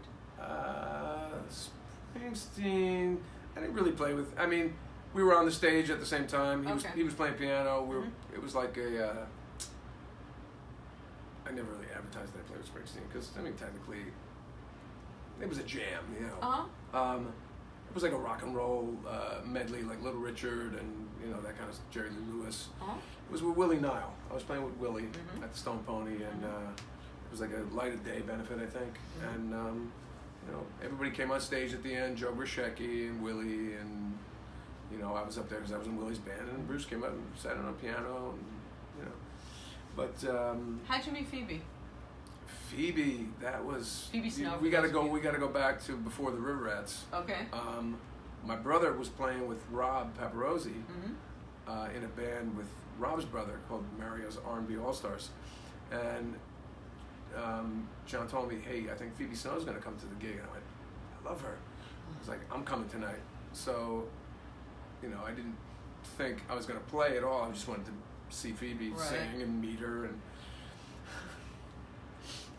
Springsteen, I didn't really play with. I mean, we were on the stage at the same time. He was playing piano. It was like a. I never really advertised that I played with Springsteen because technically. It was a jam, It was like a rock and roll medley, like Little Richard and that kind of Jerry Lee Lewis. It was with Willie Nile. I was playing with Willie at the Stone Pony, and it was like a Light of Day benefit, I think. And everybody came on stage at the end. Joe Brzezinski and Willie, and I was up there because I was in Willie's band, and Bruce came up and sat on a piano, and But how'd you meet Phoebe? Phoebe, that was Phoebe Snow. We gotta go back to before the River Rats. Okay. My brother was playing with Rob Paparosi in a band with Rob's brother called Mario's R&B All Stars, and John told me, "Hey, I think Phoebe Snow's gonna come to the gig," and I went, "I love her." I was like, "I'm coming tonight." So, I didn't think I was gonna play at all. I just wanted to see Phoebe sing and meet her. And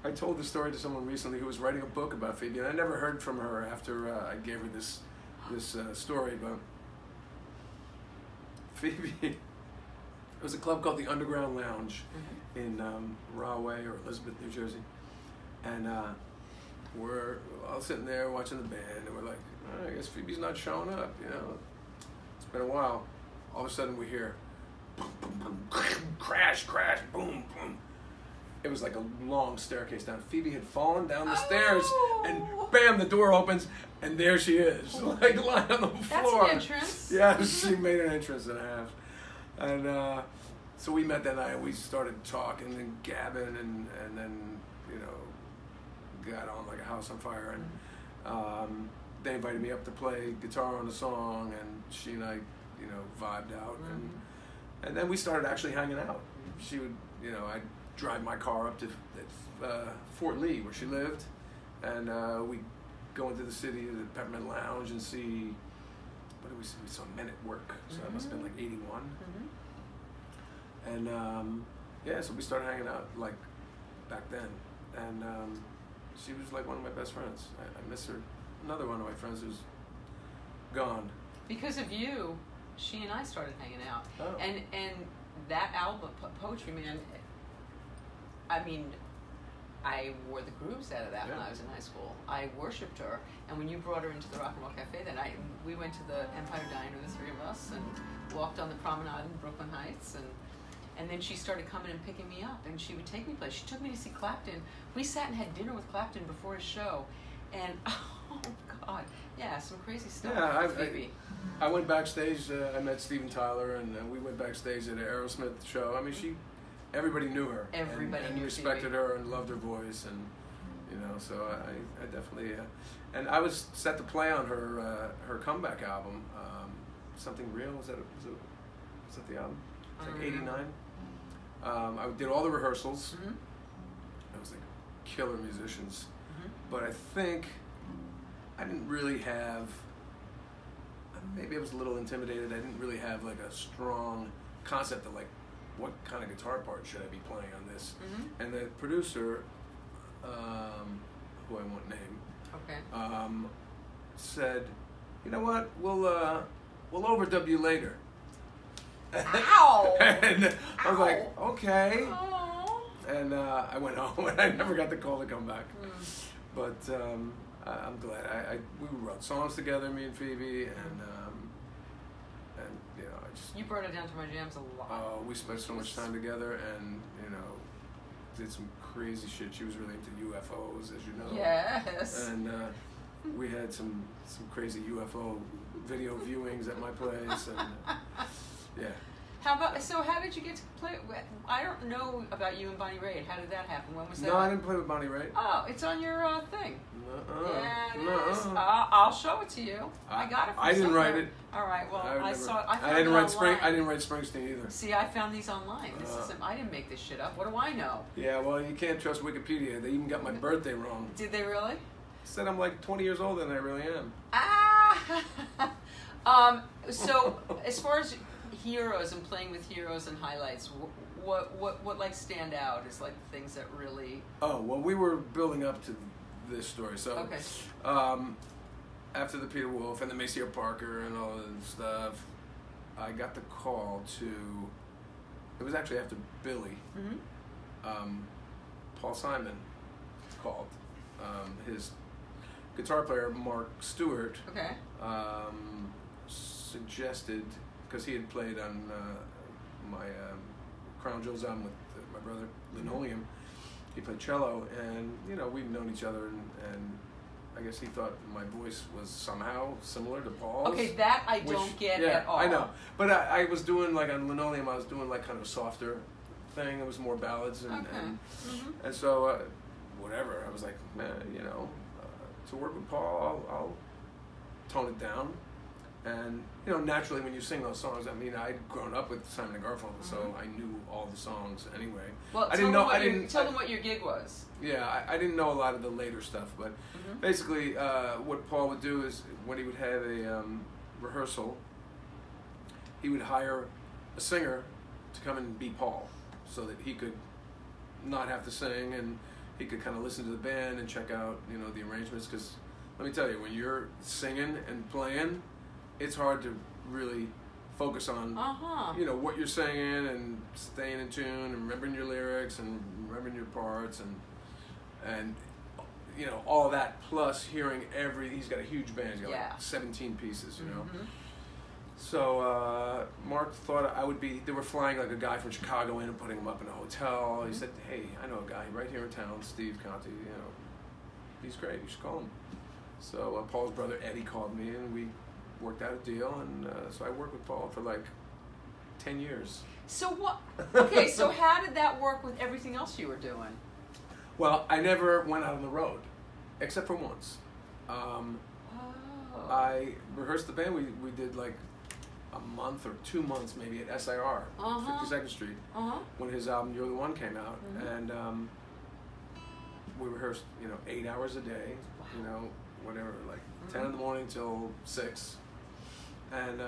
I told the story to someone recently who was writing a book about Phoebe, and I never heard from her after I gave her this story. But Phoebe, it was a club called the Underground Lounge in Rahway or Elizabeth, New Jersey, and we're all sitting there watching the band, and we're like, I guess Phoebe's not showing up. It's been a while. All of a sudden, we hear boom, boom, boom, crash, crash, boom, boom. It was like a long staircase down. Phoebe had fallen down the stairs, and bam, the door opens, and there she is, like lying on the floor. That's an entrance. Yeah, she made an entrance and a half. And so we met that night, and we started talking and gabbing, and then, got on like a house on fire. And they invited me up to play guitar on the song, and she and I, vibed out. And then we started actually hanging out. She would, I'd drive my car up to Fort Lee, where she lived, and we'd go into the city, the Peppermint Lounge, and see, what did we see? We saw Men at Work, so that must have been like 81. And so we started hanging out like back then, and she was like one of my best friends. I miss her. Another one of my friends who's gone. because of you, she and I started hanging out. Oh. And that album, Poetry Man, I mean, I wore the grooves out of that when I was in high school. I worshipped her, and when you brought her into the Rock and Roll Cafe that night, we went to the Empire Diner, the three of us, and walked on the promenade in Brooklyn Heights, and then she started coming and picking me up, and she would take me places. She took me to see Clapton. We sat and had dinner with Clapton before his show, and oh God, yeah, some crazy stuff. Yeah, Phoebe. I went backstage. I met Steven Tyler, and we went backstage at an Aerosmith show. I mean, everybody knew her. Everybody and knew respected Phoebe. her and loved her voice, and you know. So I definitely. And I was set to play on her comeback album, Something Real. Was that the album? It's like '89. I did all the rehearsals. Mm-hmm. I was like killer musicians, but I think I didn't really have. Maybe I was a little intimidated. I didn't really have like a strong concept of like what kind of guitar part should I be playing on this. Mm-hmm. And the producer, who I won't name, said, "You know what? We'll overdub you later." Ow! And I was like, Ow. "Okay." Aww. And I went home, and I never got the call to come back. But I'm glad. We wrote songs together, me and Phoebe, and you know, You brought her down to my jams a lot. Oh, we spent so much time together, and you know, did some crazy shit. She was really into UFOs, as you know. Yes. And we had some crazy UFO video viewings at my place, and yeah. How did you get to play? I don't know about you and Bonnie Raitt. How did that happen? When was that? No, I didn't play with Bonnie Raitt. Oh, it's on your thing. Yeah, it is. No. I'll show it to you. I got it from I didn't somewhere. write it. All right. Well, I I didn't write I didn't write Springsteen either. See, I found these online. I didn't make this shit up. What do I know? Yeah, well, you can't trust Wikipedia. They even got my birthday wrong. Did they really? Said I'm like 20 years older than I really am. So as far as heroes and playing with heroes and highlights, what like stand out is like the things that really. Oh well, we were building up to this story. So okay. After the Peter Wolf and the Maceo Parker and all that stuff, I got the call to. It was actually after Billy. Mm-hmm. Paul Simon called. His guitar player Mark Stewart. Okay. Suggested, because he had played on my Crown Jewels album with my brother Linoleum. He played cello, and you know we've known each other, and I guess he thought my voice was somehow similar to Paul's. Okay, that I don't get at all. I know, but I was doing like on Linoleum. I was doing like kind of a softer thing. It was more ballads, and so whatever. I was like, man, you know, to work with Paul, I'll tone it down. And you know, naturally, when you sing those songs, I mean, I'd grown up with Simon and Garfunkel, so I knew all the songs anyway. Well, I didn't know. Tell them what your gig was. Yeah, I didn't know a lot of the later stuff, but basically, what Paul would do is when he would have a rehearsal, he would hire a singer to come and be Paul, so that he could not have to sing, and he could kind of listen to the band and check out, you know, the arrangements. Because let me tell you, when you're singing and playing, it's hard to really focus on, you know, what you're singing and staying in tune and remembering your lyrics and remembering your parts and you know, all that, plus hearing he's got a huge band, he's got like 17 pieces, you know. So Mark thought they were flying like a guy from Chicago in and putting him up in a hotel. He said, hey, I know a guy right here in town, Steve Conte, you know, he's great, you should call him. So Paul's brother Eddie called me, and we worked out a deal, and so I worked with Paul for like 10 years. So what? Okay, so how did that work with everything else you were doing? Well, I never went out on the road, except for once. I rehearsed the band. We did like a month or 2 months maybe at SIR, 52nd Street, when his album You're the One came out, and we rehearsed, you know, 8 hours a day, you know, whatever, like 10 in the morning till 6. And,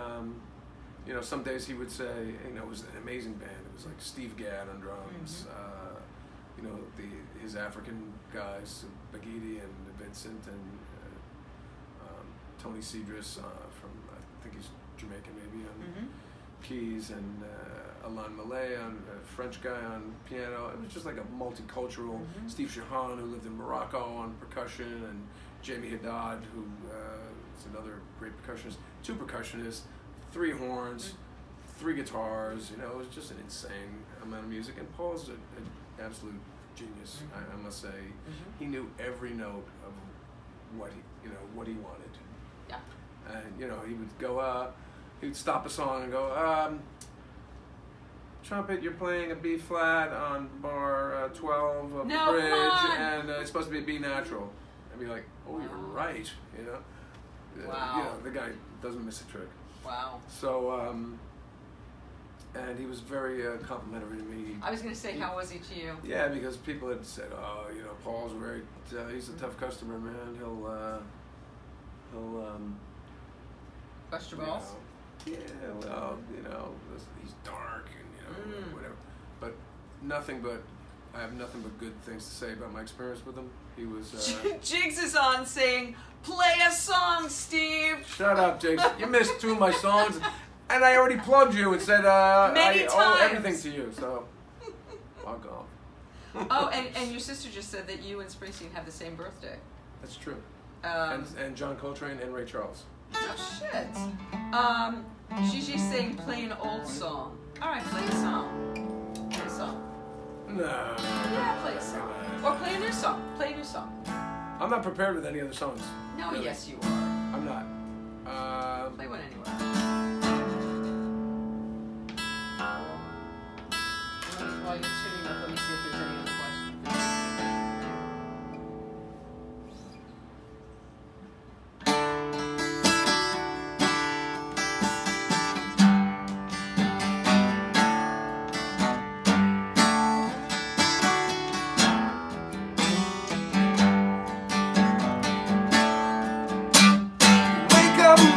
you know, some days he would say, you know, it was an amazing band. It was like Steve Gadd on drums, you know, his African guys, Bagidi and Vincent and Tony Cedris from, I think he's Jamaican maybe, on keys, and Alain Malay, on French guy on piano. It was just like a multicultural. Steve Shahan, who lived in Morocco, on percussion, and Jamie Haddad, who is another great percussionist. 2 percussionists, 3 horns, 3 guitars. You know, it was just an insane amount of music. And Paul's an absolute genius, I must say. He knew every note of what he wanted. Yeah. And you know, he would go, he'd stop a song and go, trumpet, you're playing a B flat on bar 12 of the bridge, and it's supposed to be a B natural. I'd be like, oh, you're right, you know. Wow. You know, the guy doesn't miss a trick. Wow. So, and he was very complimentary to me. I was going to say, how was he to you? Yeah, because people had said, oh, you know, Paul's very, he's a tough customer, man. He'll bust your balls? Yeah, well, you know, he's dark and, you know, whatever. But I have nothing but good things to say about my experience with him. He was... Jigs is on saying, play a song, Steve! Shut up, Jigs. You missed 2 of my songs, and I already plugged you and said I owe everything to you, so fuck off. Oh, and your sister just said that you and Springsteen have the same birthday. That's true. And John Coltrane and Ray Charles. Oh, shit. Gigi's saying play an old song. All right, play a song. Play a song. No. Yeah, play a song. Or play a new song. Play a new song. I'm not prepared with any other songs. No, really. yes, you are. I'm not. Play one anyway. While you're tuning up, let me see if there's any other questions.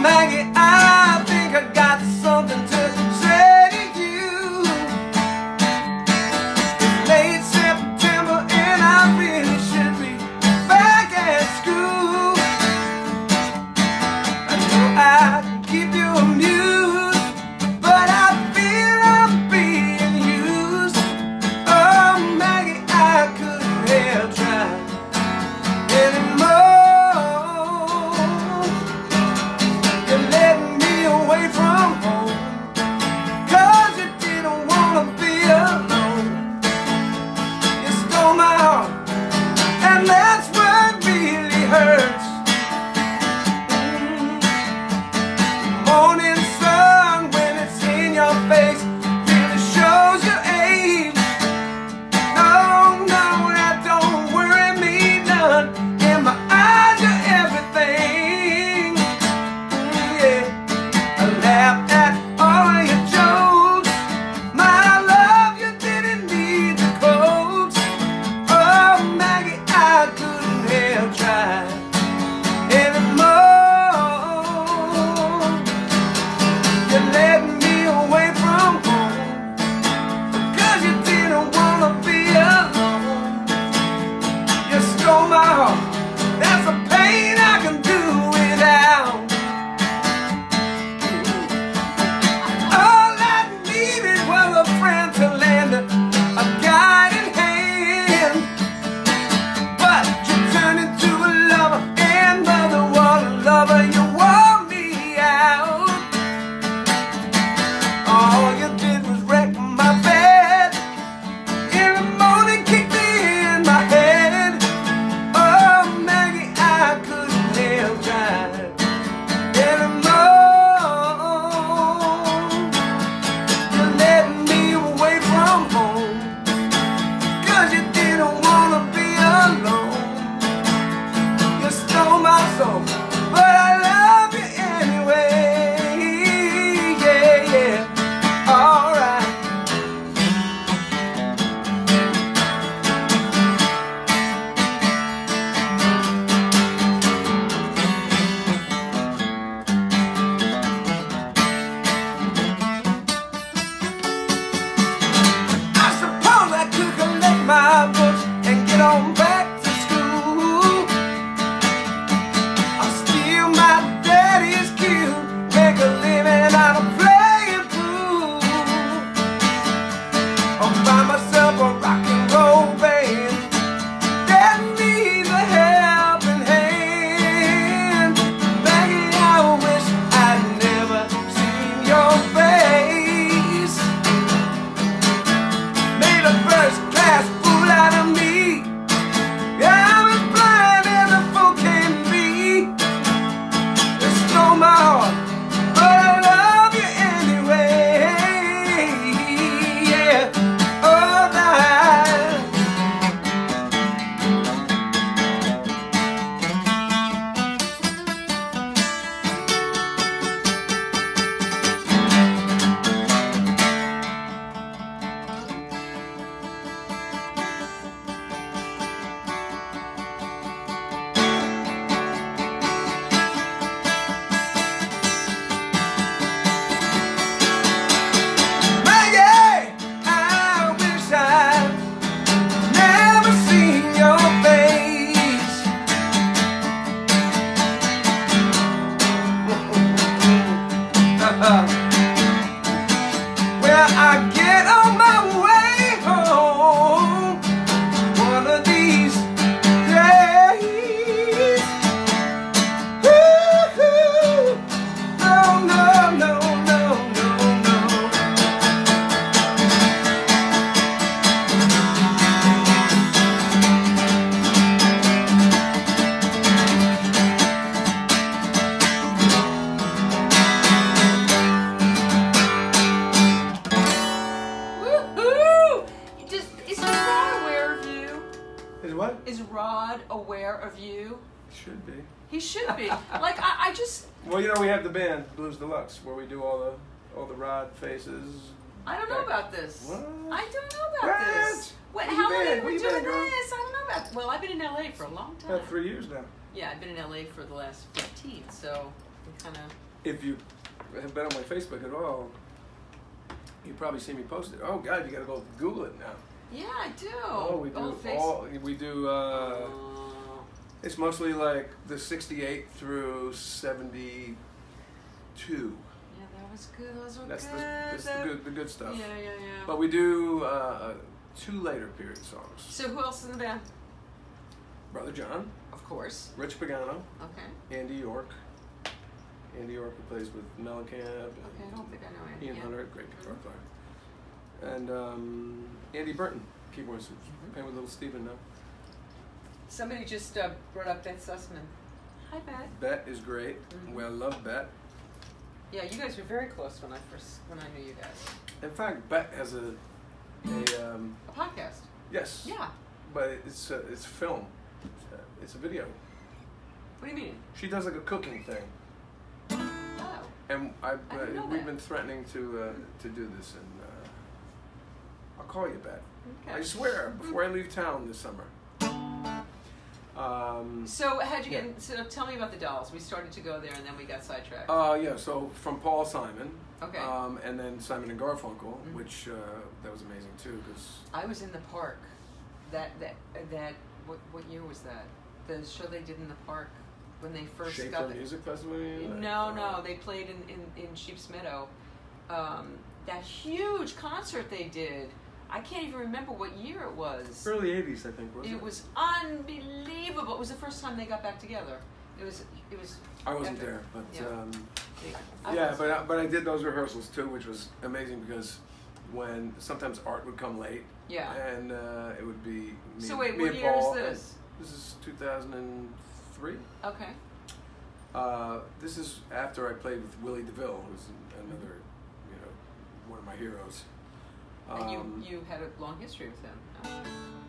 Maggie, I think I got something to say to you. It's late September and I really should be back at school. I know I can keep you amused, but I feel I'm being used. Oh Maggie, I couldn't have tried anymore. aware of you. Should be. He should be. Like I just. Well, you know, we have the band Blues Deluxe where we do all the Rod faces. I don't know about this. What? I don't know about this. What? How long have you Where been you doing been, girl? this? I don't know about. Well, I've been in LA for a long time. About 3 years now. Yeah, I've been in LA for the last 15, so kind of. If you have been on my Facebook at all, you probably see me post it. Oh God, you gotta go Google it now. Yeah, I do. Oh, we do it's mostly like the 68 through 72. Yeah, that was good. Those were That's good. the good stuff. Yeah. But we do 2 later period songs. So who else is in the band? Brother John. Of course. Rich Pagano. Okay. Andy York. Andy York, who plays with Mellencamp. Okay, I don't think I know Andy. Ian Hunter, great guitar player. And Andy Burton, keyboards, playing with Little Steven now. Somebody just brought up Beth Sussman. Hi, Beth. Bet is great. Well, I love Bet. Yeah, you guys were very close when I knew you guys. In fact, Bet has a podcast. Yes. Yeah. But it's film. It's a video. What do you mean? She does like a cooking thing. Oh. And we've that. been threatening to do this, and I'll call you, Bet. Okay. I swear, before I leave town this summer. So how'd you get? So tell me about the dolls. We started to go there, and then we got sidetracked. Yeah. So from Paul Simon. Okay. And then Simon and Garfunkel, which that was amazing too, because I was in the park. What year was that? The show they did in the park when they first Schaefer got Music Festival. No, they played in Sheep's Meadow. That huge concert they did. I can't even remember what year it was. Early 80s, I think, wasn't it? It was unbelievable. It was the first time they got back together. It was. I wasn't there, but yeah. but I did those rehearsals too, which was amazing because when sometimes Art would come late. Yeah. And it would be me. So wait, me what and year Paul, is this? This is 2003. Okay. This is after I played with Willie DeVille, who's another, one of my heroes. And you had a long history with him.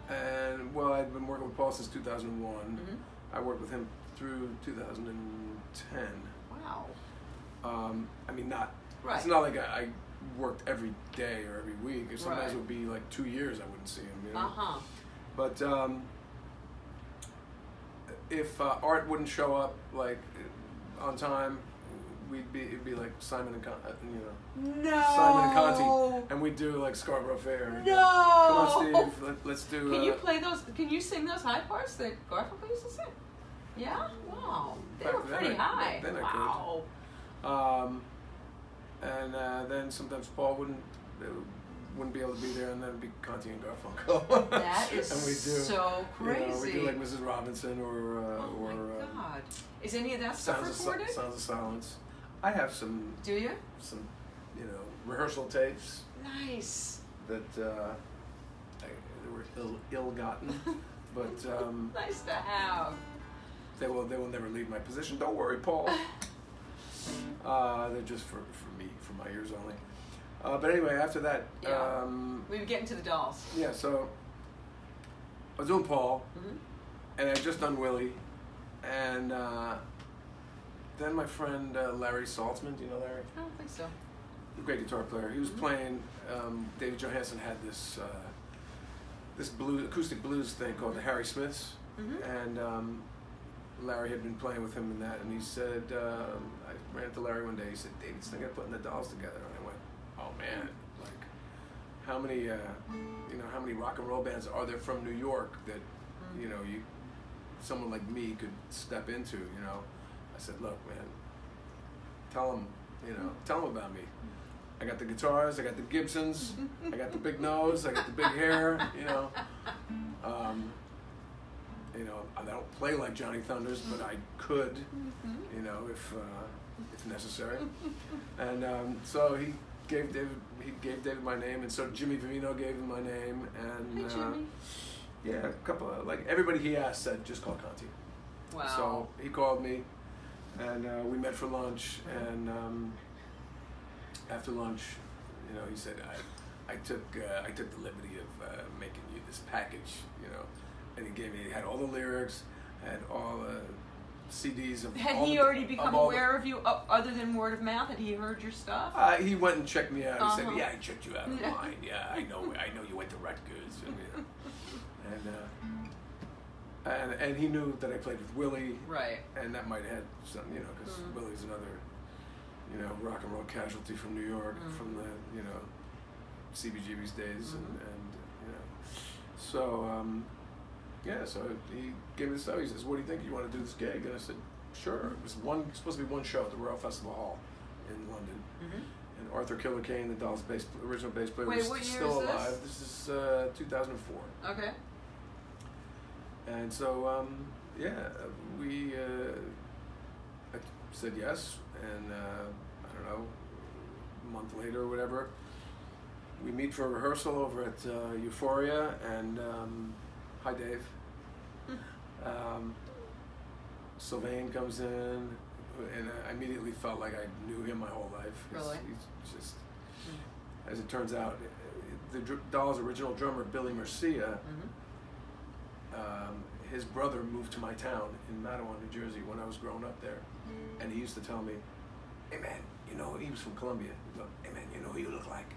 And well, I'd been working with Paul since 2001. I worked with him through 2010. Wow. I mean, not. Right. It's not like I worked every day or every week. Or sometimes it would be like 2 years I wouldn't see him. But if Art wouldn't show up like on time, it'd be like Simon and Simon and Conte, and we'd do like Scarborough Fair. No. Come on, Steve. Let's do. Can you play those? Can you sing those high parts that Garfunkel used to sing? Yeah. Wow. They were pretty high. Then I wow. And then sometimes Paul wouldn't be able to be there, and then it'd be Conte and Garfunkel. That is and we do, so crazy. We do like Mrs. Robinson or oh my God. Is any of that stuff recorded? Sounds of Silence. I have some. Do you? Some, rehearsal tapes. Nice. That they were ill-gotten, but nice to have. They will never leave my position. Don't worry, Paul. They're just for me, for my ears only. But anyway, after that, we were getting to the dolls. Yeah, so I was doing Paul, and I had just done Willie, and then my friend Larry Saltzman, do you know Larry? I don't think so. Great guitar player. He was playing. David Johansen had this acoustic blues thing called the Harry Smiths, and Larry had been playing with him in that, and he said, I ran into Larry one day. He said, David's thinking of putting the dolls together, and I went, oh man, like how many rock and roll bands are there from New York that someone like me could step into? I said, look, man, tell them about me. I got the guitars, I got the Gibsons, I got the big nose, I got the big hair, I don't play like Johnny Thunders, but I could, if necessary. And so he gave David my name, and so Jimmy Vivino gave him my name, and hey, Jimmy. Yeah, a couple of everybody he asked said just call Conte. Wow. So he called me, and we met for lunch, and after lunch, he said I took the liberty of making you this package, and he had all the lyrics, had all the CDs of. Had he already become aware of you, other than word of mouth? Had he heard your stuff? He went and checked me out. He said, "Yeah, I checked you out online. Yeah, I know you went to Rutgers." And he knew that I played with Willie. Right. And that might have had some, because Willie's another, rock and roll casualty from New York, from the, CBGB's days, and so so he gave me the stuff. He says, "What do you think? You want to do this gig?" And I said, "Sure." It was supposed to be one show at the Royal Festival Hall in London. And Arthur Killer Kane, the Dolls' original bass player, was still alive. This is 2004. Okay. And so, we I said yes, and I don't know, a month later or whatever, we meet for a rehearsal over at Euphoria, and hi Dave. Sylvain comes in, and I immediately felt like I knew him my whole life. Really? He's just, as it turns out, the Dolls' original drummer, Billy Murcia, his brother moved to my town in Matawan, New Jersey when I was growing up there. And he used to tell me, "Hey man, he was from Columbia. He'd go, 'Hey man, you look like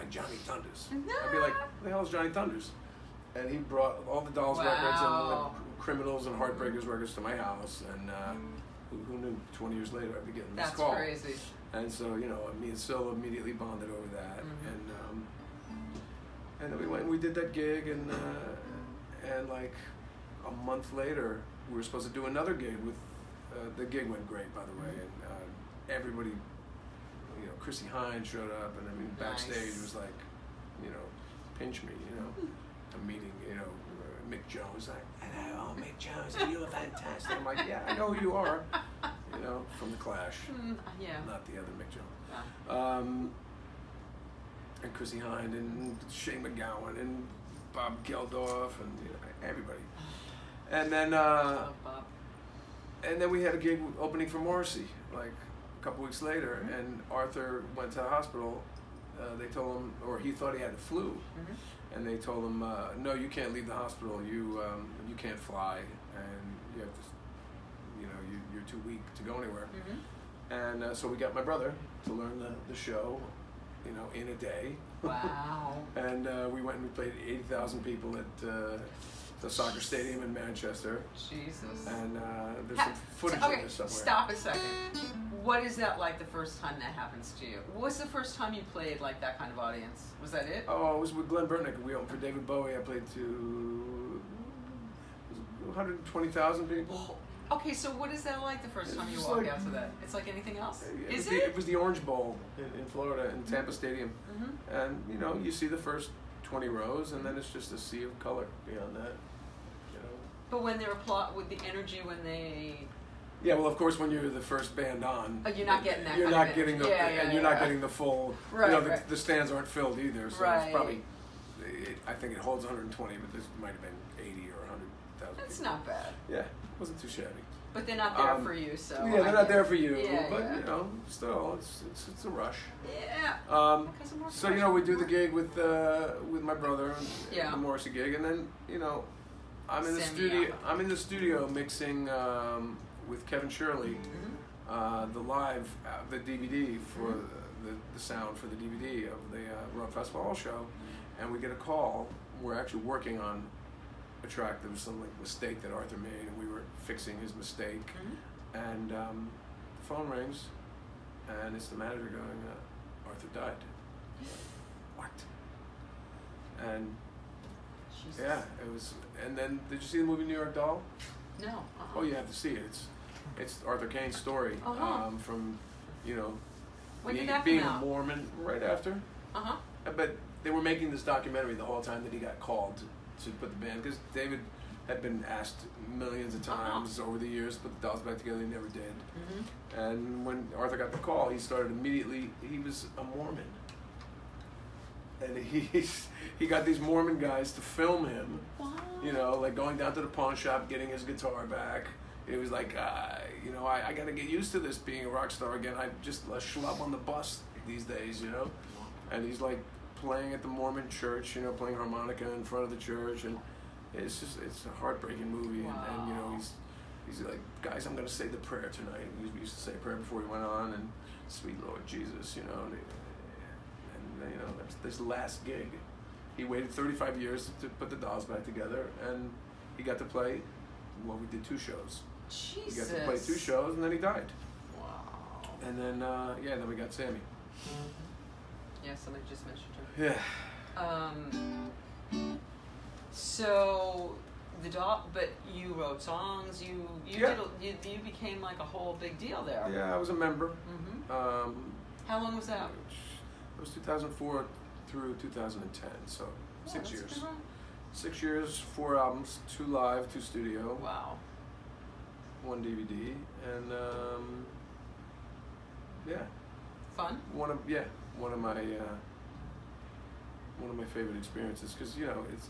Johnny Thunders.'" I'd be like, "Who the hell is Johnny Thunders?" And he brought all the Dolls records and the Criminals and Heartbreakers records to my house. And who knew 20 years later I'd be getting this call. That's crazy. And so, me and Syl immediately bonded over that. And then we went and we did that gig, and like a month later, we were supposed to do another gig with, the gig went great, by the way, and everybody, Chrissy Hynde showed up, and I mean, backstage was like, pinch me, I'm meeting, Mick Jones, like, "Hello, Mick Jones, you are fantastic." I'm like, "Yeah, I know who you are," from The Clash, not the other Mick Jones. And Chrissy Hynde, and Shane McGowan, and Bob Geldof, and everybody. And then we had a gig opening for Morrissey, like a couple weeks later, and Arthur went to the hospital. They told him, or he thought he had the flu, and they told him, "No, you can't leave the hospital. You can't fly, and you have to, you're too weak to go anywhere." And so we got my brother to learn the show, in a day. Wow. And we went and we played 80,000 people at the soccer stadium in Manchester. Jesus. And there's some footage of this somewhere. Stop a second. What is that like the first time that happens to you? What was the first time you played like that kind of audience? Was that it? Oh, it was with Glenn Burtnick. We opened for David Bowie. I played to 120,000 people. Okay, so what is that like the first time you walk out to that? It's like anything else? It was the Orange Bowl in Florida, in Tampa Stadium. And, you see the first 20 rows, and then it's just a sea of color beyond that. But when they're with the energy when they... Yeah, well, of course, when you're the first band on, you're not getting that. You're kind not of getting the, and you're not getting the full. Right, the stands aren't filled either, so it's probably. I think it holds 120, but this might have been 80 or 100,000. That's not bad. Yeah, it wasn't too shabby. But they're not there for you, so. Yeah, they're not there for you, but still, it's a rush. Yeah. So we do the gig with my brother, the Morrissey gig, and then I'm in the studio. I'm in the studio mixing with Kevin Shirley, the DVD for the sound for the DVD of the Rock Festival Hall show, and we get a call. We're actually working on a track that was some mistake that Arthur made, and we were fixing his mistake. And the phone rings, and it's the manager going, "Arthur died." What? And Jesus. Yeah, it was. And then, did you see the movie New York Doll? No. Oh, you have to see it. It's Arthur Kane's story from when did that being come a out? Mormon right after. But they were making this documentary the whole time that he got called to put the band, because David had been asked millions of times over the years to put the Dolls back together. He never did. And when Arthur got the call, he started immediately. He was a Mormon, and he got these Mormon guys to film him. Wow. Like going down to the pawn shop, getting his guitar back. It was like, I got to get used to this being a rock star again. I'm just a schlub on the bus these days, And he's like playing at the Mormon church, playing harmonica in front of the church, and it's a heartbreaking movie, and you know he's like, guys, I'm gonna say the prayer tonight. We used to say a prayer before he went on, and sweet Lord Jesus, you know, and you know that's this last gig. He waited 35 years to put the dolls back together, and he got to play. Well, we did 2 shows. Jesus. He got to play 2 shows, and then he died. Wow. And then then we got Sammy. Yeah, somebody just mentioned her. Yeah. So the doll, but you wrote songs. You you became like a whole big deal there. Yeah, I was a member. How long was that? It was 2004 through 2010, so 6 years. 6 years, 4 albums, 2 live, 2 studio. Wow. 1 DVD, and Fun. One of my favorite experiences, because you know it's.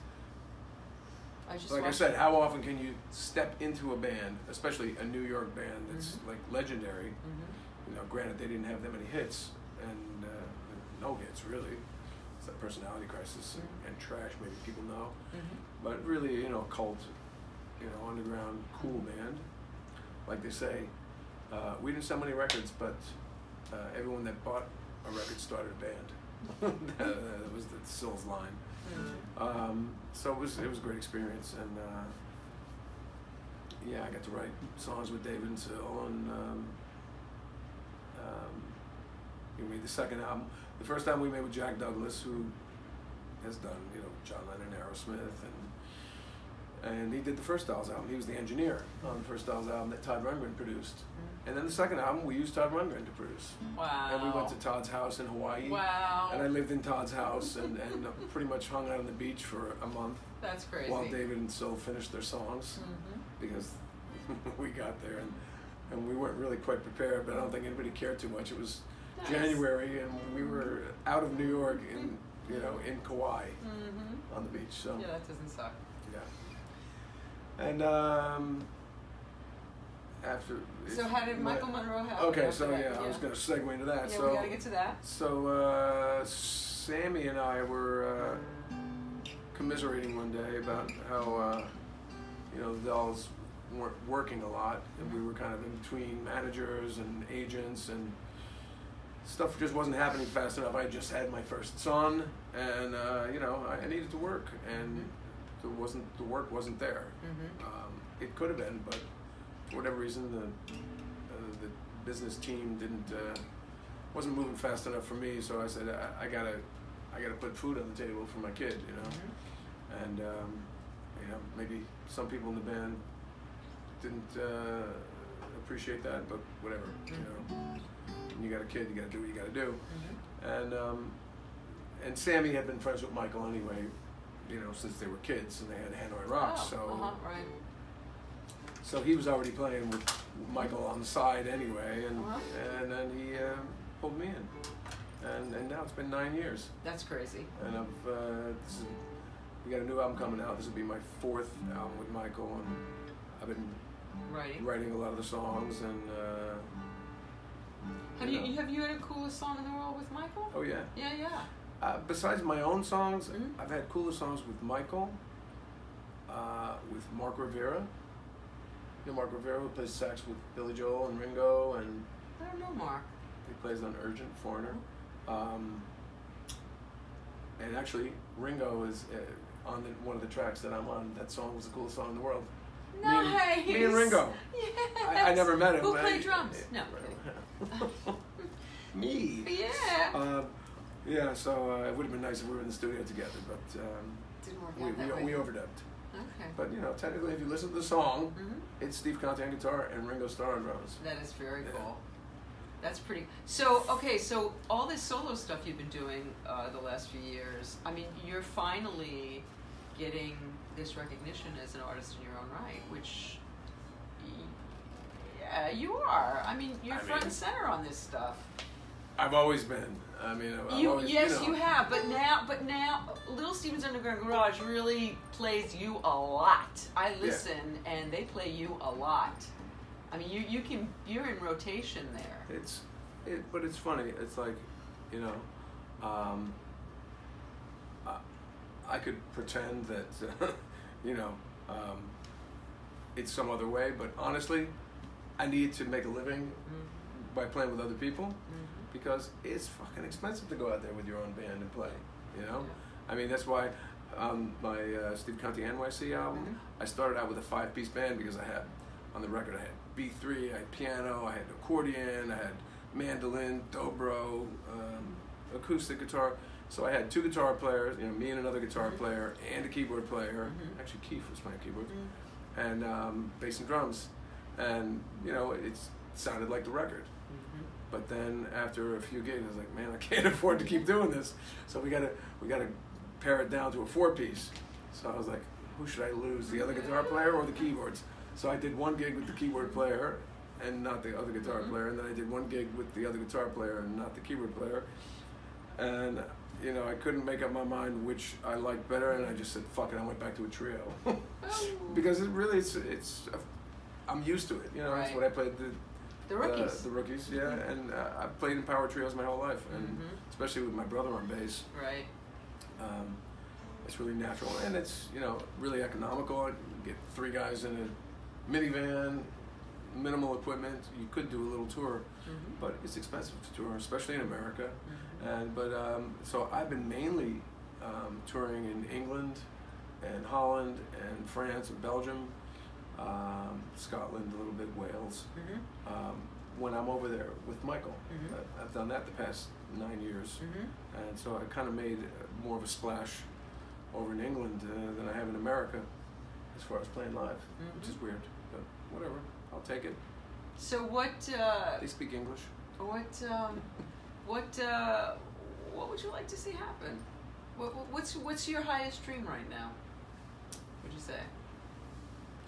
I said, how often can you step into a band, especially a New York band that's like legendary? You know, granted they didn't have that many hits, and no hits really. It's that Personality Crisis and Trash, maybe people know, but really, you know, cult, you know, underground, cool band. Like they say, we didn't sell many records, but everyone that bought a record started a band. That was the Sills line. So it was a great experience, and I got to write songs with David and Sill, and we made the second album. The first album we made with Jack Douglas, who has done, you know, John Lennon, Aerosmith, and he did the first Dolls album. He was the engineer on the first Dolls album that Todd Rundgren produced. And then the second album, we used Todd Rundgren to produce. Wow. And we went to Todd's house in Hawaii. Wow. And I lived in Todd's house and pretty much hung out on the beach for a month. That's crazy. While David and Sil finished their songs, because we got there and we weren't really quite prepared, but I don't think anybody cared too much. It was January, and we were out of New York in Kauai on the beach. So yeah, that doesn't suck. Yeah. And after. So how did Michael Monroe happen? Okay, so I was going to segue into that. Yeah, so we got to get to that. So Sammy and I were commiserating one day about how the Dolls weren't working a lot, and we were kind of in between managers and agents, and stuff just wasn't happening fast enough. I just had my first son, and I needed to work, and the work wasn't there. It could have been, but for whatever reason, the business team wasn't moving fast enough for me. So I said, I gotta put food on the table for my kid, and maybe some people in the band didn't appreciate that, but whatever, When you got a kid, you got to do what you got to do. And Sammy had been friends with Michael anyway, since they were kids, and they had Hanoi Rocks. Right. So he was already playing with Michael on the side anyway, and then he pulled me in, and now it's been 9 years. That's crazy. And we got a new album coming out. This will be my 4th album with Michael, and I've been writing a lot of the songs, and have you had a coolest song in the world with Michael? Oh yeah. Yeah. Besides my own songs, I've had coolest songs with Michael, with Mark Rivera. Mark Rivera, who plays sax with Billy Joel and Ringo, and I don't know Mark. He plays on Urgent, Foreigner. And actually, Ringo is on one of the tracks that I'm on. That song was the coolest song in the world. Nice. Me and Ringo. Yes. I never met him. Who played drums? No. Me. Yeah. So it would have been nice if we were in the studio together, but didn't work out we overdubbed. Okay. But technically, if you listen to the song, it's Steve Conte on guitar and Ringo Starr on drums. That is very cool. That's pretty. So all this solo stuff you've been doing the last few years, I mean, you're finally getting this recognition as an artist in your own right, which, yeah, you are. I mean, you're front and center on this stuff. I've always been. I mean, you have. But now, Little Steven's Underground Garage really plays you a lot. I listen, and they play you a lot. I mean, you're in rotation there. But it's funny. It's like, I could pretend that you know, it's some other way. But honestly, I need to make a living by playing with other people because it's fucking expensive to go out there with your own band and play, you know? Yeah. I mean, that's why my Steve Conte NYC album, I started out with a 5-piece band because I had, on the record, I had B3, I had piano, I had accordion, I had mandolin, dobro, acoustic guitar. So I had 2 guitar players, you know, me and another guitar player, and a keyboard player. Actually, Keith was playing keyboards, and bass and drums. And you know, it sounded like the record. But then after a few gigs, I was like, man, I can't afford to keep doing this. So we gotta pare it down to a 4-piece. So I was like, who should I lose, the other guitar player or the keyboards? So I did 1 gig with the keyboard player and not the other guitar player, and then I did 1 gig with the other guitar player and not the keyboard player. And you know, I couldn't make up my mind which I liked better, and I just said, fuck it, I went back to a trio. Because it really, I'm used to it, you know, that's what I played, the Rookies. The Rookies, yeah, and I've played in power trios my whole life, and especially with my brother on bass. Right. It's really natural, and it's, you know, really economical. You get 3 guys in a minivan, minimal equipment. You could do a little tour, but it's expensive to tour, especially in America. So I've been mainly touring in England and Holland and France and Belgium, Scotland, a little bit Wales. When I'm over there with Michael, I've done that the past 9 years, and so I kind of made more of a splash over in England than I have in America, as far as playing live, which is weird, but whatever, I'll take it. So what? They speak English. What would you like to see happen? What's your highest dream right now? Would you say?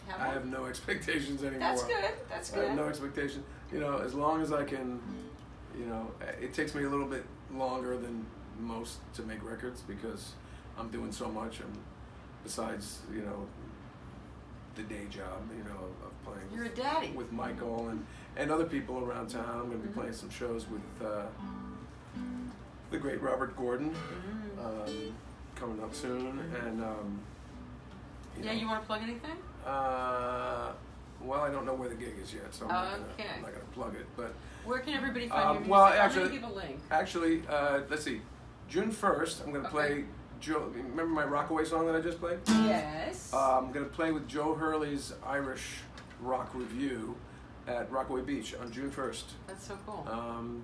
I have no expectations anymore. That's good. That's good. I have no expectation. You know, as long as I can, you know, it takes me a little bit longer than most to make records because I'm doing so much, and besides, you know, the day job, you know, of playing. You're a daddy. With Michael and other people around town. I'm going to be playing some shows with the great Robert Gordon coming up soon, and you want to plug anything? Well, I don't know where the gig is yet, so I'm not going to plug it. But where can everybody find your music? Well, I'm going to give a link. Actually, let's see. June 1st, I'm going to play. Remember my Rockaway song that I just played? Yes. I'm going to play with Joe Hurley's Irish Rock Review at Rockaway Beach on June 1st. That's so cool.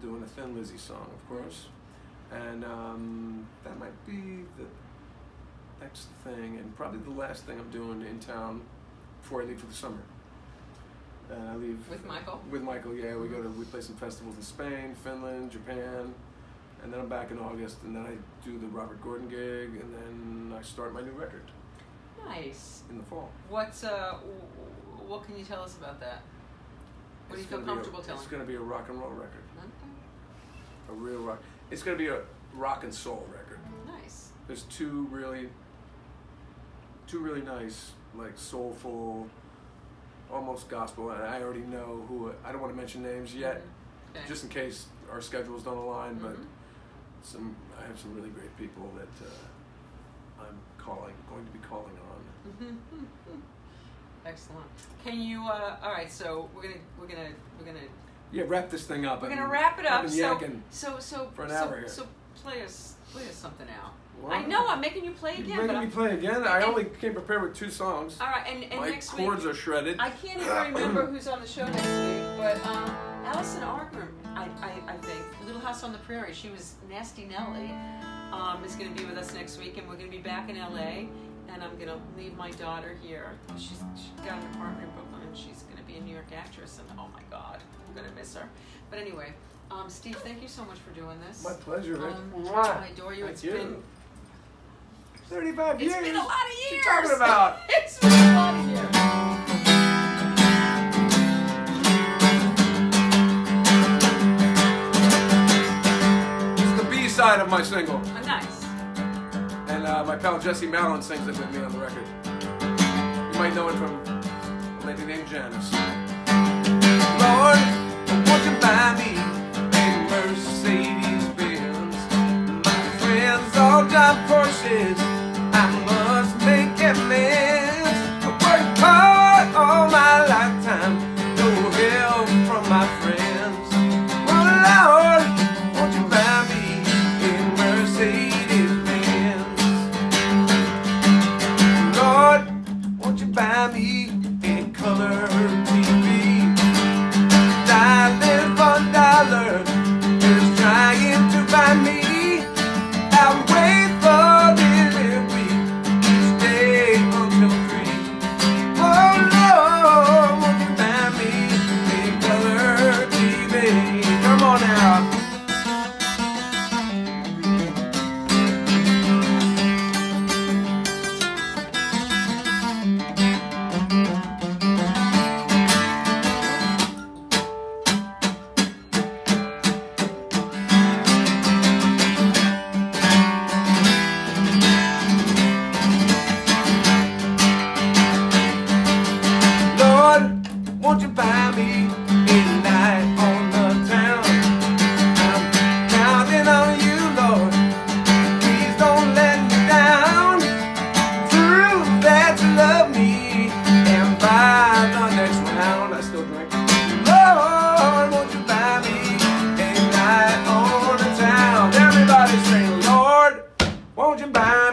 Doing a Thin Lizzy song, of course. And that might be the next thing, and probably the last thing I'm doing in town before I leave for the summer. And I leave with Michael. With Michael, yeah. We play some festivals in Spain, Finland, Japan, and then I'm back in August, and then I do the Robert Gordon gig, and then I start my new record. Nice. In the fall. What can you tell us about that? What do you feel comfortable telling? It's going to be a rock and roll record. Okay. A real rock. It's going to be a rock and soul record. Nice. There's two really nice, like soulful, almost gospel, and I already know who. I don't want to mention names yet, just in case our schedules don't align. But I have some really great people that I'm going to be calling on. Excellent. Can you? All right. So we're gonna. Yeah, wrap this thing up. We're gonna wrap it up. So for an hour here. So play us something out. What? I know I'm making you play again. You're making me play again? I only came prepared with 2 songs. All right, and my next week. My chords are shredded. I can't even remember who's on the show next week, but Allison Argram, I think, Little House on the Prairie. She was Nasty Nelly. Is going to be with us next week, and we're going to be back in LA. And I'm going to leave my daughter here. She's got an apartment in Brooklyn, and she's going to be a New York actress. And oh my God, I'm going to miss her. But anyway, Steve, thank you so much for doing this. My pleasure, Rick. I adore you. It's been 35 years. It's been a lot of years. What are you talking about? It's been a lot of years. It's the B-side of my single. Nice. And my pal Jesse Mallon sings it with me on the record. You might know it from a lady named Janice. Lord, won't you buy me a Mercedes Benz? My friends all drive Porsches. I must make amends.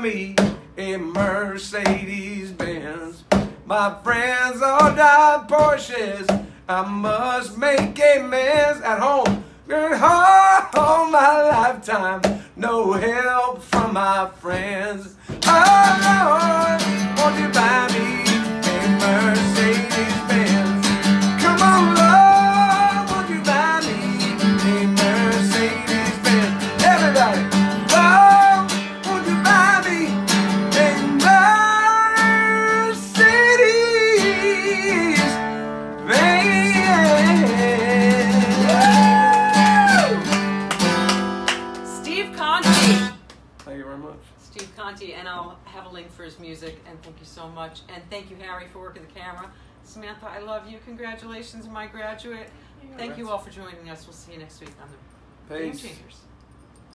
me a Mercedes Benz. My friends all drive Porsches. I must make amends at home. Good all my lifetime, no help from my friends. Oh Lord, won't you buy me a Mercedes Benz? Come on, Lord, won't you buy me a Mercedes Benz? Everybody, Lord, won't you buy me a Mercedes Benz? Thank you very much. Steve Conte, and I'll have a link for his music, and thank you so much. And thank you, Harry, for working the camera. Samantha, I love you. Congratulations, my graduate. Thank you all for joining us. We'll see you next week on the Game Changers.